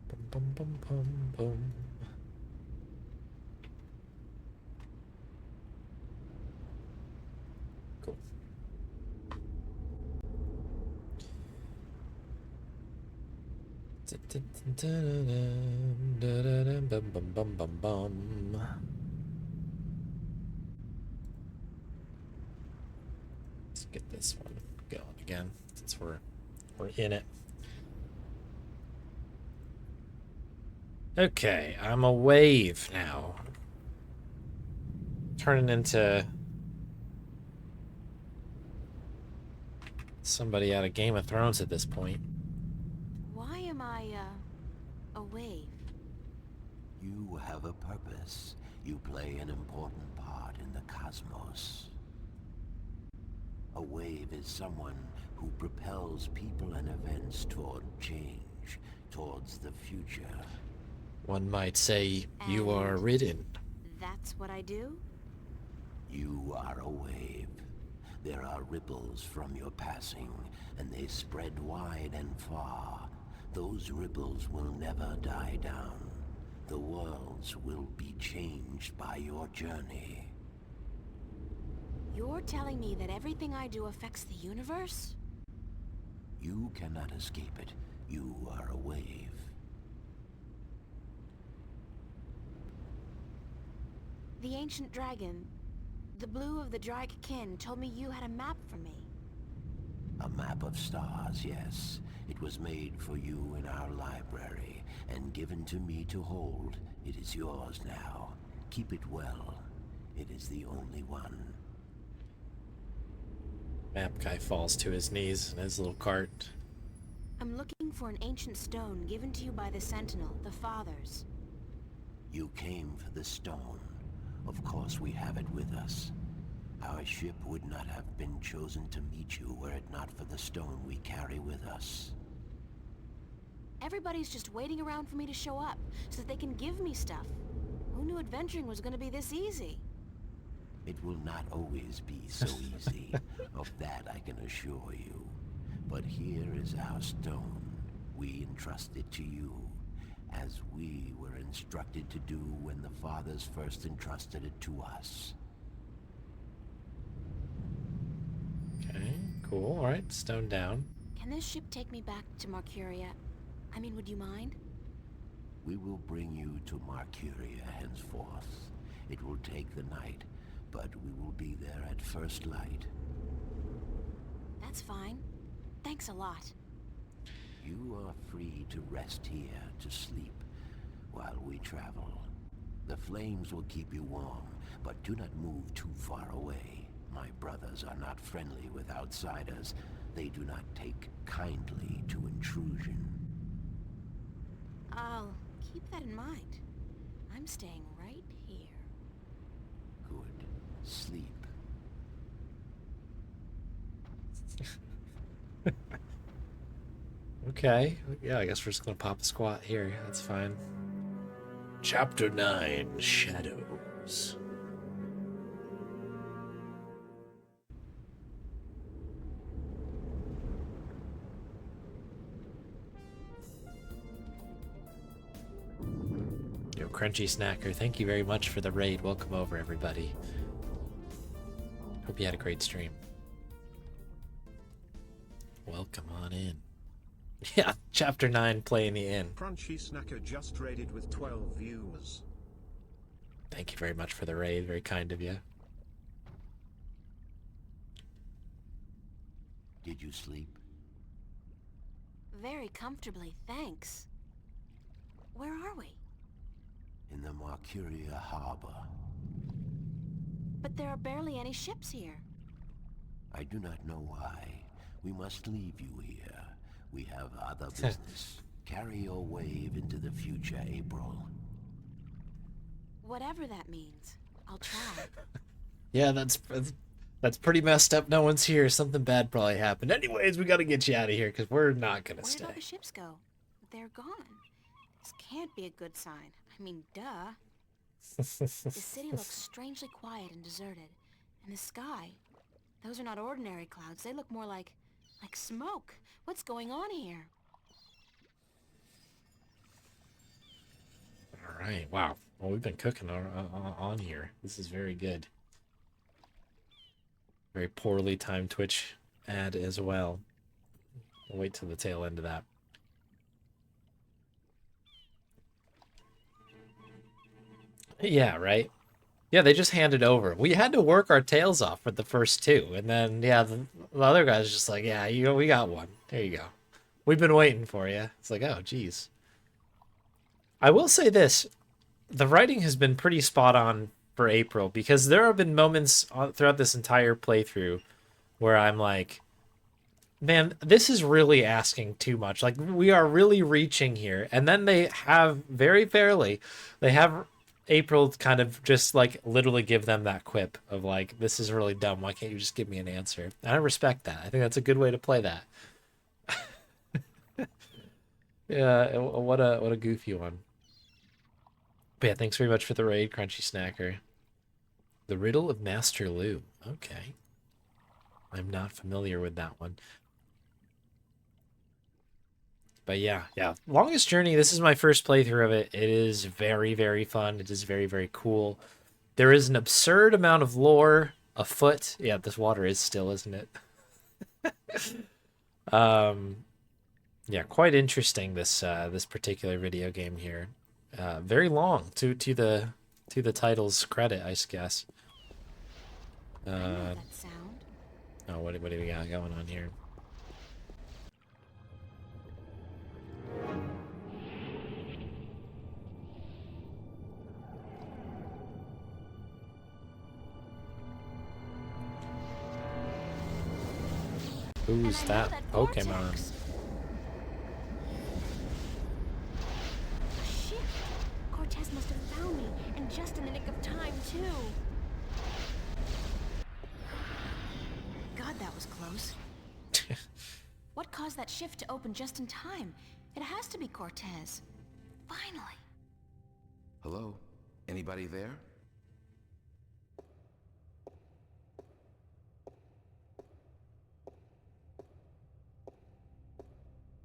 Bum, bum, bum, bum, bum. Cool. Bum, bum, bum, bum, bum. Let's get this one going again, since we're in it. Okay, I'm a wave now. Turning into somebody out of Game of Thrones at this point. Why am I, a wave? You have a purpose. You play an important part in the cosmos. A wave is someone who propels people and events toward change, towards the future. One might say you are ridden. That's what I do? You are a wave. There are ripples from your passing, and they spread wide and far. Those ripples will never die down. The worlds will be changed by your journey. You're telling me that everything I do affects the universe? You cannot escape it. You are a wave. The ancient dragon, the blue of the Drake kin, told me you had a map for me. A map of stars, yes. It was made for you in our library, and given to me to hold. It is yours now. Keep it well. It is the only one. Map guy falls to his knees in his little cart. I'm looking for an ancient stone given to you by the Sentinel, the Fathers. You came for the stone. Of course we have it with us. Our ship would not have been chosen to meet you were it not for the stone we carry with us. Everybody's just waiting around for me to show up, so that they can give me stuff. Who knew adventuring was gonna be this easy? It will not always be so easy. Of that I can assure you. But here is our stone. We entrust it to you, as we were instructed to do when the Fathers first entrusted it to us. Okay, cool. Alright, stone down. Can this ship take me back to Marcuria? I mean, would you mind? We will bring you to Marcuria henceforth. It will take the night, but we will be there at first light. That's fine. Thanks a lot. You are free. free to rest here to sleep while we travel. The flames will keep you warm, but do not move too far away. My brothers are not friendly with outsiders. They do not take kindly to intrusion. I'll keep that in mind. I'm staying right here. Good. Sleep. Okay. Yeah, I guess we're just gonna pop a squat here. That's fine. Chapter 9, Shadows. Yo, Crunchy Snacker, thank you very much for the raid. Welcome over, everybody. Hope you had a great stream. Welcome on in. Yeah, Chapter 9, Play in the Inn. Crunchy Snacker just raided with 12 viewers. Thank you very much for the raid. Very kind of you. Did you sleep? Very comfortably, thanks. Where are we? In the Marcuria harbor. But there are barely any ships here. I do not know why. We must leave you here. We have other business. Carry your wave into the future, April. Whatever that means, I'll try. Yeah, that's pretty messed up. No one's here. Something bad probably happened. Anyways, we gotta get you out of here because we're not gonna Where stay. did all the ships go? They're gone. This can't be a good sign. I mean, duh. The city looks strangely quiet and deserted. And the sky, those are not ordinary clouds. They look more like smoke. What's going on here? All right. Wow. Well, we've been cooking on here. This is very good. Very poorly timed Twitch ad as well. I'll wait till the tail end of that. Yeah, right? Yeah, they just handed over. We had to work our tails off for the first two. And then, yeah, the other guy's just like, yeah, we got one. There you go. We've been waiting for you. It's like, oh, geez. I will say this. The writing has been pretty spot on for April because there have been moments throughout this entire playthrough where I'm like, man, this is really asking too much. Like, we are really reaching here. And then they have, very fairly, they have April kind of just like literally give them that quip of like, this is really dumb. Why can't you just give me an answer? And I respect that. I think that's a good way to play that. Yeah, what a goofy one. But yeah, thanks very much for the raid, Crunchy Snacker. The Riddle of Master Lu. Okay. I'm not familiar with that one. But yeah. Longest Journey, this is my first playthrough of it. It is very, very fun. It is very, very cool. There is an absurd amount of lore afoot. Yeah, this water is still, isn't it? Yeah, quite interesting, this particular video game here. Very long to the title's credit, I guess. I know that sound. Oh, what do we got going on here? Who's that Pokemon? Shit! Cortez must have found me, and just in the nick of time, too. God, that was close. What caused that shift to open just in time? It has to be Cortez. Finally. Hello? Anybody there?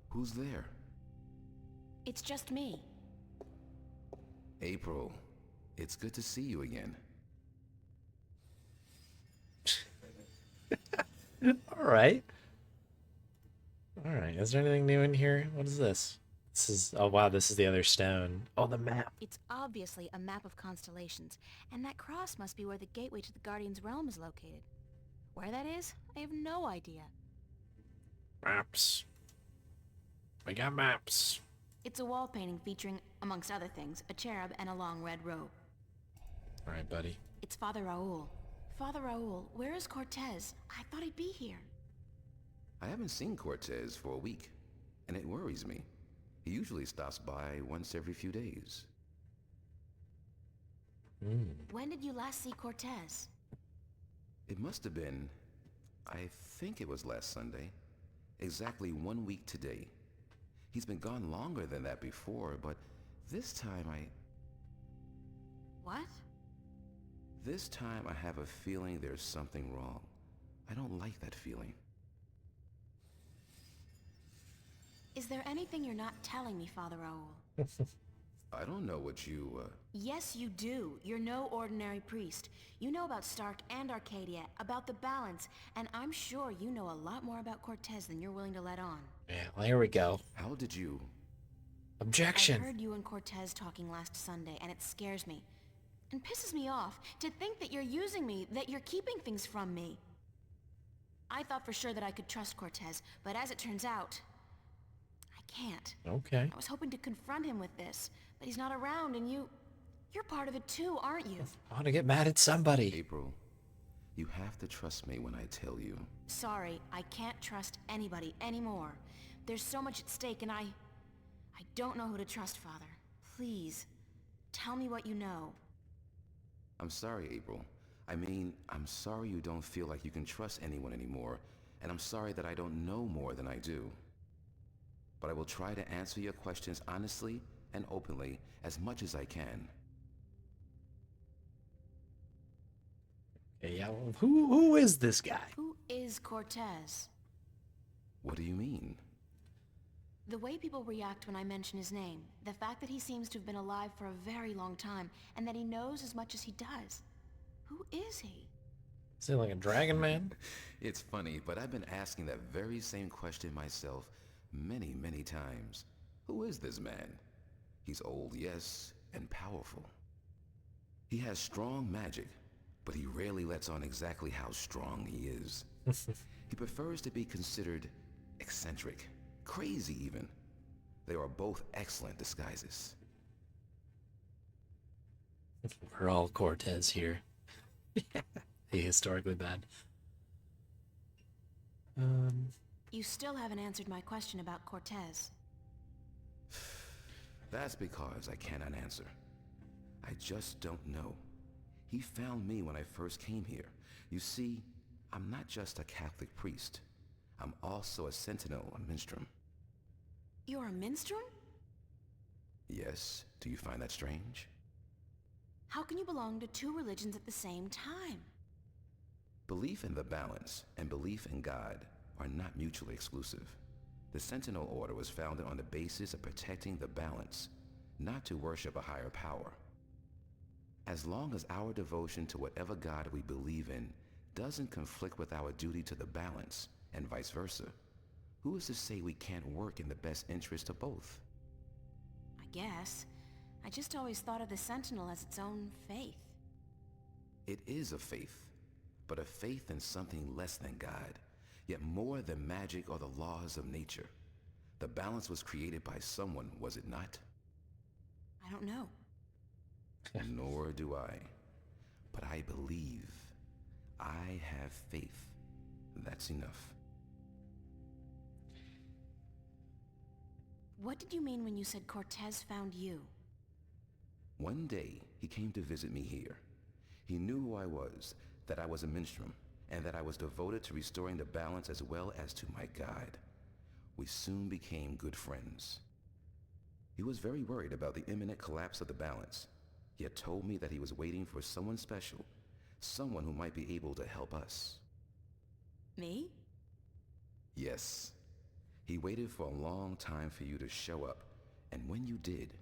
Who's there? It's just me. April, it's good to see you again. All right. Is there anything new in here? What is this? This is, oh wow, this is the other stone. Oh, the map. It's obviously a map of constellations, and that cross must be where the gateway to the Guardian's realm is located. Where that is, I have no idea. Maps. I got maps. It's a wall painting featuring, amongst other things, a cherub and a long red robe. All right, buddy. It's Father Raoul. Father Raoul, where is Cortez? I thought he'd be here. I haven't seen Cortez for a week, and it worries me. He usually stops by once every few days. When did you last see Cortez? It must have been, I think it was last Sunday. Exactly 1 week today. He's been gone longer than that before, but this time What? This time I have a feeling there's something wrong. I don't like that feeling. Is there anything you're not telling me, Father Raoul? I don't know what you, Yes, you do. You're no ordinary priest. You know about Stark and Arcadia, about the balance, and I'm sure you know a lot more about Cortez than you're willing to let on. Yeah, well, here we go. How did you... Objection. I heard you and Cortez talking last Sunday, and it scares me. And pisses me off to think that you're using me, that you're keeping things from me. I thought for sure that I could trust Cortez, but as it turns out, I can't. Okay. I was hoping to confront him with this, but he's not around, and you're part of it too, aren't you? I want to get mad at somebody. April, you have to trust me when I tell you. Sorry, I can't trust anybody anymore. There's so much at stake, and I don't know who to trust, Father. Please, tell me what you know. I'm sorry, April. I mean, I'm sorry you don't feel like you can trust anyone anymore, and I'm sorry that I don't know more than I do. But I will try to answer your questions honestly and openly as much as I can. Okay, yeah, well, who is this guy? Who is Cortez? What do you mean? The way people react when I mention his name, the fact that he seems to have been alive for a very long time, and that he knows as much as he does. Who is he? Is he like a dragon man? It's funny, but I've been asking that very same question myself many, many times. Who is this man? He's old, yes, and powerful. He has strong magic, but he rarely lets on exactly how strong he is. He prefers to be considered eccentric, crazy even. They are both excellent disguises. We're all Cortez here. He historically bad. You still haven't answered my question about Cortez. That's because I cannot answer. I just don't know. He found me when I first came here. You see, I'm not just a Catholic priest. I'm also a sentinel, a minstrel. You're a minstrel? Yes, do you find that strange? How can you belong to two religions at the same time? Belief in the balance and belief in God are not mutually exclusive. The Sentinel Order was founded on the basis of protecting the balance, not to worship a higher power. As long as our devotion to whatever God we believe in doesn't conflict with our duty to the balance, and vice versa, who is to say we can't work in the best interest of both? I guess. I just always thought of the Sentinel as its own faith. It is a faith, but a faith in something less than God, yet more than magic or the laws of nature. The balance was created by someone, was it not? I don't know. Nor do I. But I believe. I have faith. That's enough. What did you mean when you said Cortez found you? One day, he came to visit me here. He knew who I was, that I was a minstrel, and that I was devoted to restoring the balance as well as to my God. We soon became good friends. He was very worried about the imminent collapse of the balance, yet told me that he was waiting for someone special, someone who might be able to help us. Me? Yes. He waited for a long time for you to show up, and when you did,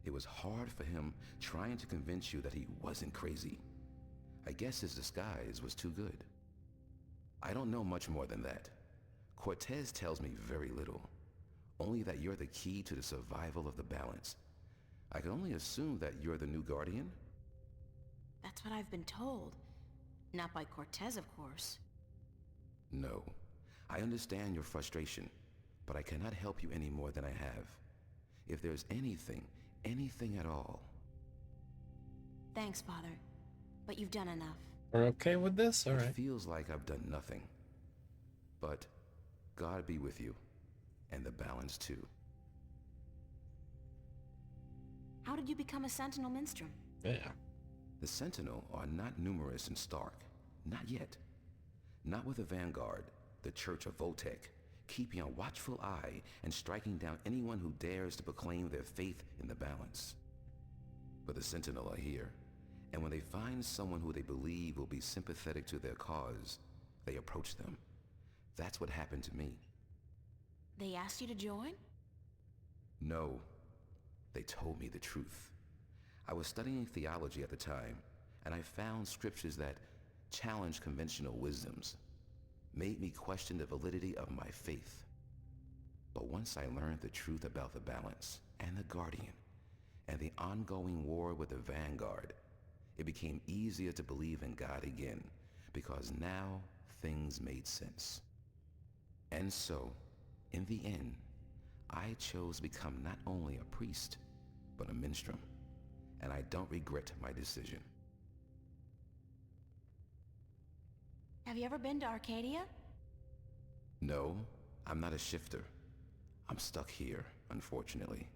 it was hard for him trying to convince you that he wasn't crazy. I guess his disguise was too good. I don't know much more than that. Cortez tells me very little, only that you're the key to the survival of the balance. I can only assume that you're the new guardian? That's what I've been told. Not by Cortez, of course. No. I understand your frustration. but I cannot help you any more than I have. If there's anything at all. Thanks, Father. But you've done enough. We're okay with this? All It right. feels like I've done nothing. But God be with you, and the balance too. How did you become a Sentinel Minstrom? Yeah. The Sentinel are not numerous in Stark. Not yet. Not with the Vanguard, the Church of Voltec, keeping a watchful eye and striking down anyone who dares to proclaim their faith in the balance. But the Sentinel are here, and when they find someone who they believe will be sympathetic to their cause, they approach them. That's what happened to me. They asked you to join? No, they told me the truth. I was studying theology at the time, and I found scriptures that challenged conventional wisdoms, made me question the validity of my faith. But once I learned the truth about the balance and the Guardian and the ongoing war with the Vanguard, it became easier to believe in God again, because now things made sense. And so, in the end, I chose to become not only a priest, but a minstrel, and I don't regret my decision. Have you ever been to Arcadia? No, I'm not a shifter. I'm stuck here, unfortunately.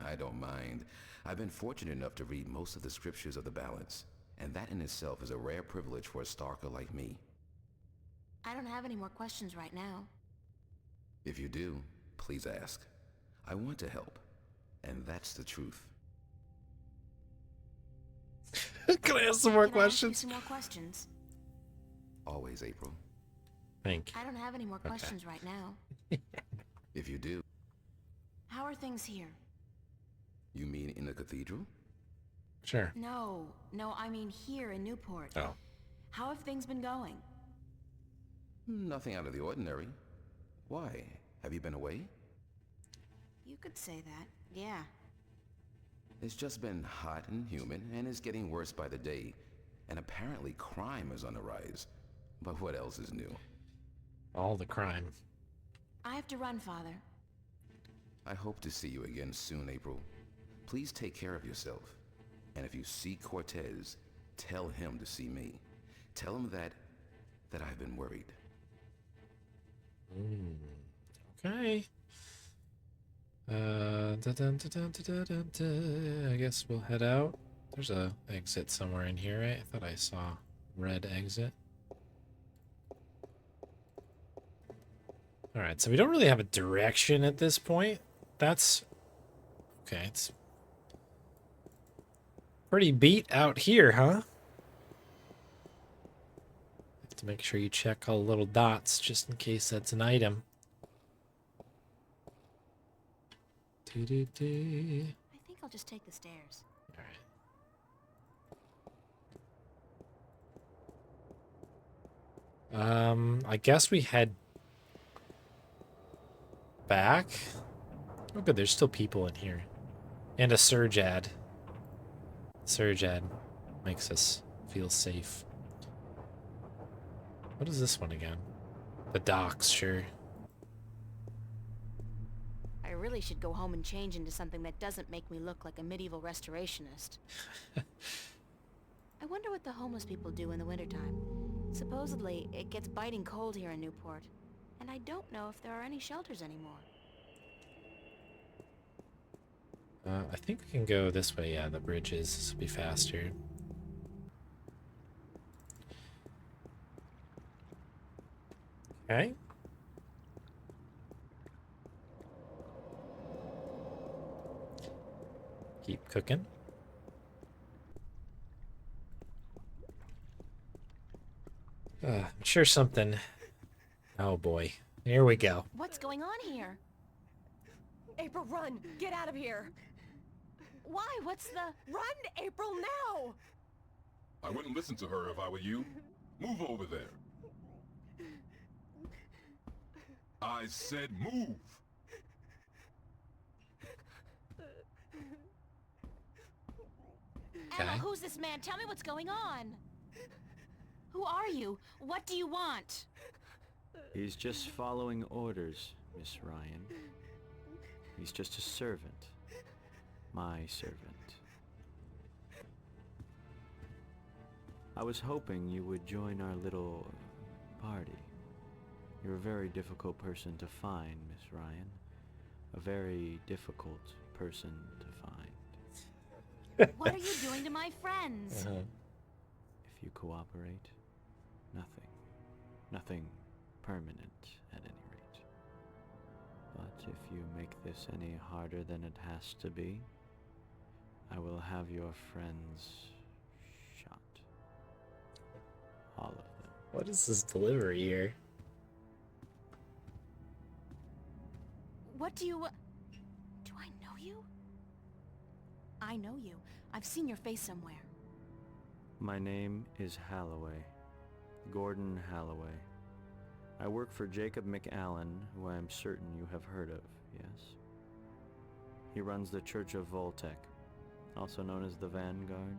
I don't mind. I've been fortunate enough to read most of the scriptures of the balance, and that in itself is a rare privilege for a Starker like me. I don't have any more questions right now. If you do, please ask. I want to help, and that's the truth. Can I ask some more Can I ask you questions? some more questions? Always, April. Thank you. I don't have any more Okay. questions right now. If you do, How are things here? you mean in the cathedral? Sure. No, I mean here in Newport. Oh. How have things been going? Nothing out of the ordinary. Why? Have you been away? You could say that, yeah. It's just been hot and humid, and it's getting worse by the day. And apparently crime is on the rise. But what else is new? All the crime. I have to run, Father. I hope to see you again soon, April. Please take care of yourself. And if you see Cortez, tell him to see me. Tell him that I've been worried. Okay. I guess we'll head out. There's a exit somewhere in here, right? I thought I saw red exit. Alright, so we don't really have a direction at this point. That's... okay, it's... pretty beat out here, huh? Have to make sure you check all the little dots, just in case that's an item. I think I'll just take the stairs. Alright. I guess we head back. Oh good, there's still people in here. And a surge ad. Surge ad makes us feel safe. What is this one again? The docks, sure. I really should go home and change into something that doesn't make me look like a medieval restorationist. I wonder what the homeless people do in the wintertime. Supposedly, it gets biting cold here in Newport, and I don't know if there are any shelters anymore. I think we can go this way. Yeah, the bridges. This will be faster. Okay. Keep cooking. I'm sure something... oh boy. Here we go. What's going on here? April, run! Get out of here! Why? What's the... Run, April, now! I wouldn't listen to her if I were you. Move over there. I said move! Emma, who's this man? Tell me what's going on. Who are you? What do you want? He's just following orders. Miss Ryan. He's just a servant. My servant. I was hoping you would join our little party. You're a very difficult person to find, Miss Ryan. A very difficult person to find. What are you doing to my friends? If you cooperate, nothing. Nothing permanent, at any rate. But if you make this any harder than it has to be, I will have your friends shot. All of them. What is this delivery here? What do you... Do I know you? I know you. I've seen your face somewhere. My name is Halloway. Gordon Halloway. I work for Jacob McAllen, who I am certain you have heard of, yes? He runs the Church of Voltec, also known as the Vanguard.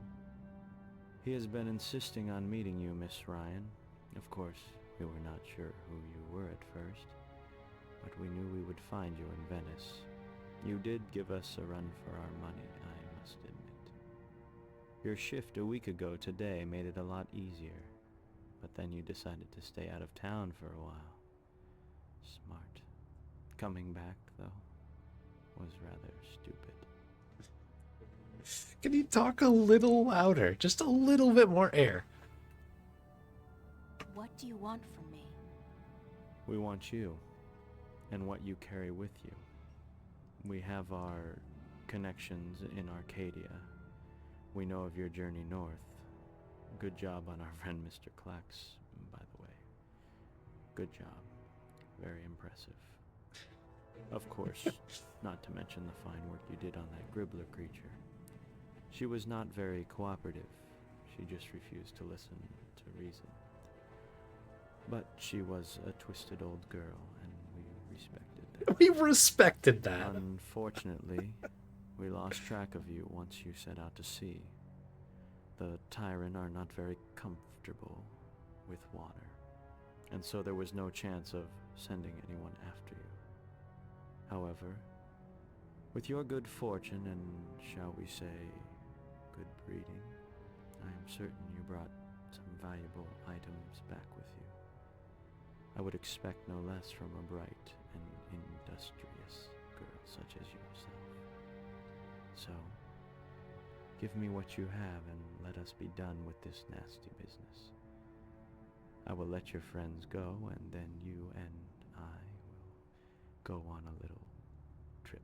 He has been insisting on meeting you, Miss Ryan. Of course, we were not sure who you were at first, but we knew we would find you in Venice. You did give us a run for our money, I must admit. Your shift a week ago today made it a lot easier, but then you decided to stay out of town for a while. Smart. Coming back, though, was rather stupid. Can you talk a little louder? Just a little bit more air. What do you want from me? We want you, and what you carry with you. We have our connections in Arcadia. We know of your journey north. Good job on our friend Mr. Klax, by the way. Good job. Very impressive. Of course, not to mention the fine work you did on that Gribbler creature. She was not very cooperative. She just refused to listen to reason. But she was a twisted old girl, and we respected that. We respected that. Unfortunately, we lost track of you once you set out to sea. The Tyran are not very comfortable with water, and so there was no chance of sending anyone after you. However, with your good fortune and, shall we say, good breeding, I am certain you brought some valuable items back with you. I would expect no less from a bright and industrious girl such as yourself. So, give me what you have and let us be done with this nasty business. I will let your friends go, and then you and I will go on a little trip.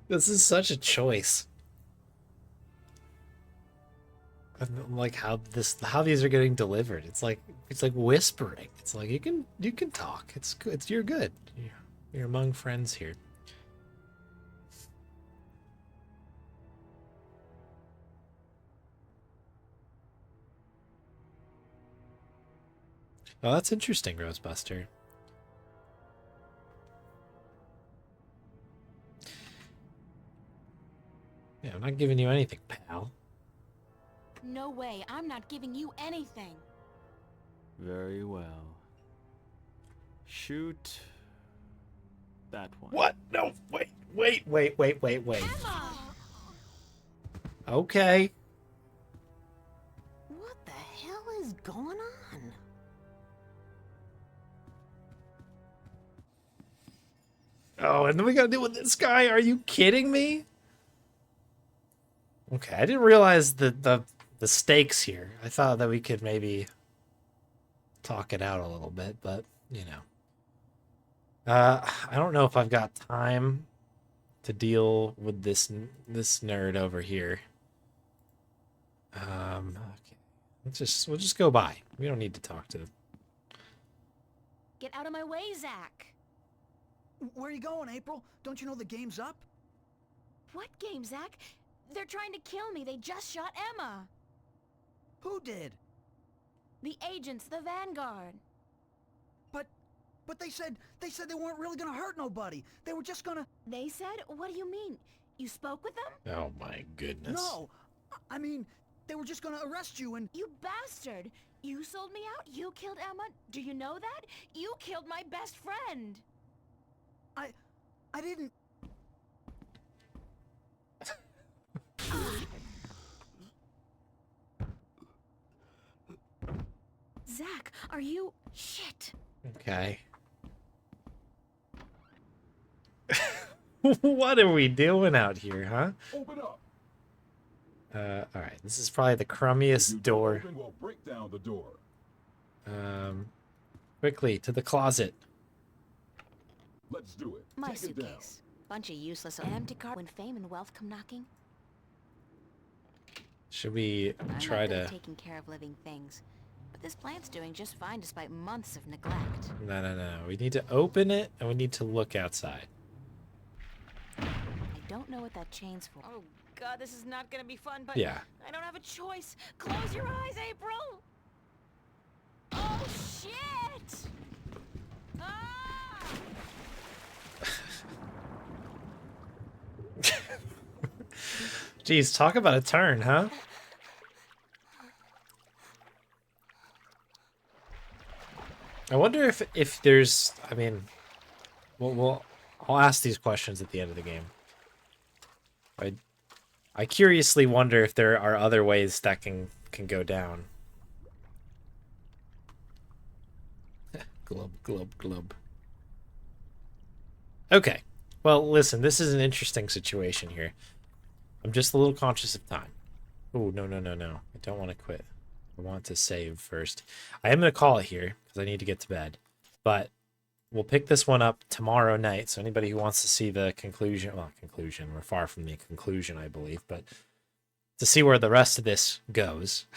This is such a choice. Like how these are getting delivered. It's like whispering. It's like you can talk. It's good. You're good. You're among friends here. Oh, that's interesting, Rosebuster. Yeah, I'm not giving you anything, pal. No way. I'm not giving you anything. Very well. Shoot that one. What? No, wait. Emma! Okay. What the hell is going on? Oh, and then we gotta deal with this guy. Are you kidding me? Okay, I didn't realize the stakes here. I thought that we could maybe talk it out a little bit, but you know. I don't know if I've got time to deal with this nerd over here. Okay. We'll just go by. We don't need to talk to them. Get out of my way, Zach. Where are you going, April? Don't you know the game's up? What game, Zach? They're trying to kill me. They just shot Emma. Who did? The agents, the Vanguard. But they said they weren't really gonna hurt nobody. They were just gonna... They said? What do you mean? You spoke with them? Oh my goodness. No! I mean, they were just gonna arrest you and... You bastard! You sold me out? You killed Emma? Do you know that? You killed my best friend! I didn't... Zach, are you... Shit! Okay. What are we doing out here, huh? Open up. Alright, this is probably the crummiest door. Open, we'll break down the door. Quickly, to the closet. Let's do it. My Take it down. suitcase. Bunch of useless an empty cart when fame and wealth come knocking. Should we I'm try not good to... at taking care of living things. But this plant's doing just fine despite months of neglect. No. We need to open it, and we need to look outside. I don't know what that chain's for. Oh god, this is not gonna be fun, but Yeah. I don't have a choice. Close your eyes, April! Oh shit! Ah! Jeez, talk about a turn, huh? I wonder if there's... I mean... I'll ask these questions at the end of the game. I curiously wonder if there are other ways that can go down. Glub. Okay. Well, listen, this is an interesting situation here. I'm just a little conscious of time. Oh, no. I don't want to quit. I want to save first. I am going to call it here because I need to get to bed. But we'll pick this one up tomorrow night. So anybody who wants to see the conclusion, well, conclusion, we're far from the conclusion, I believe, but to see where the rest of this goes,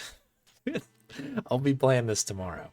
I'll be playing this tomorrow.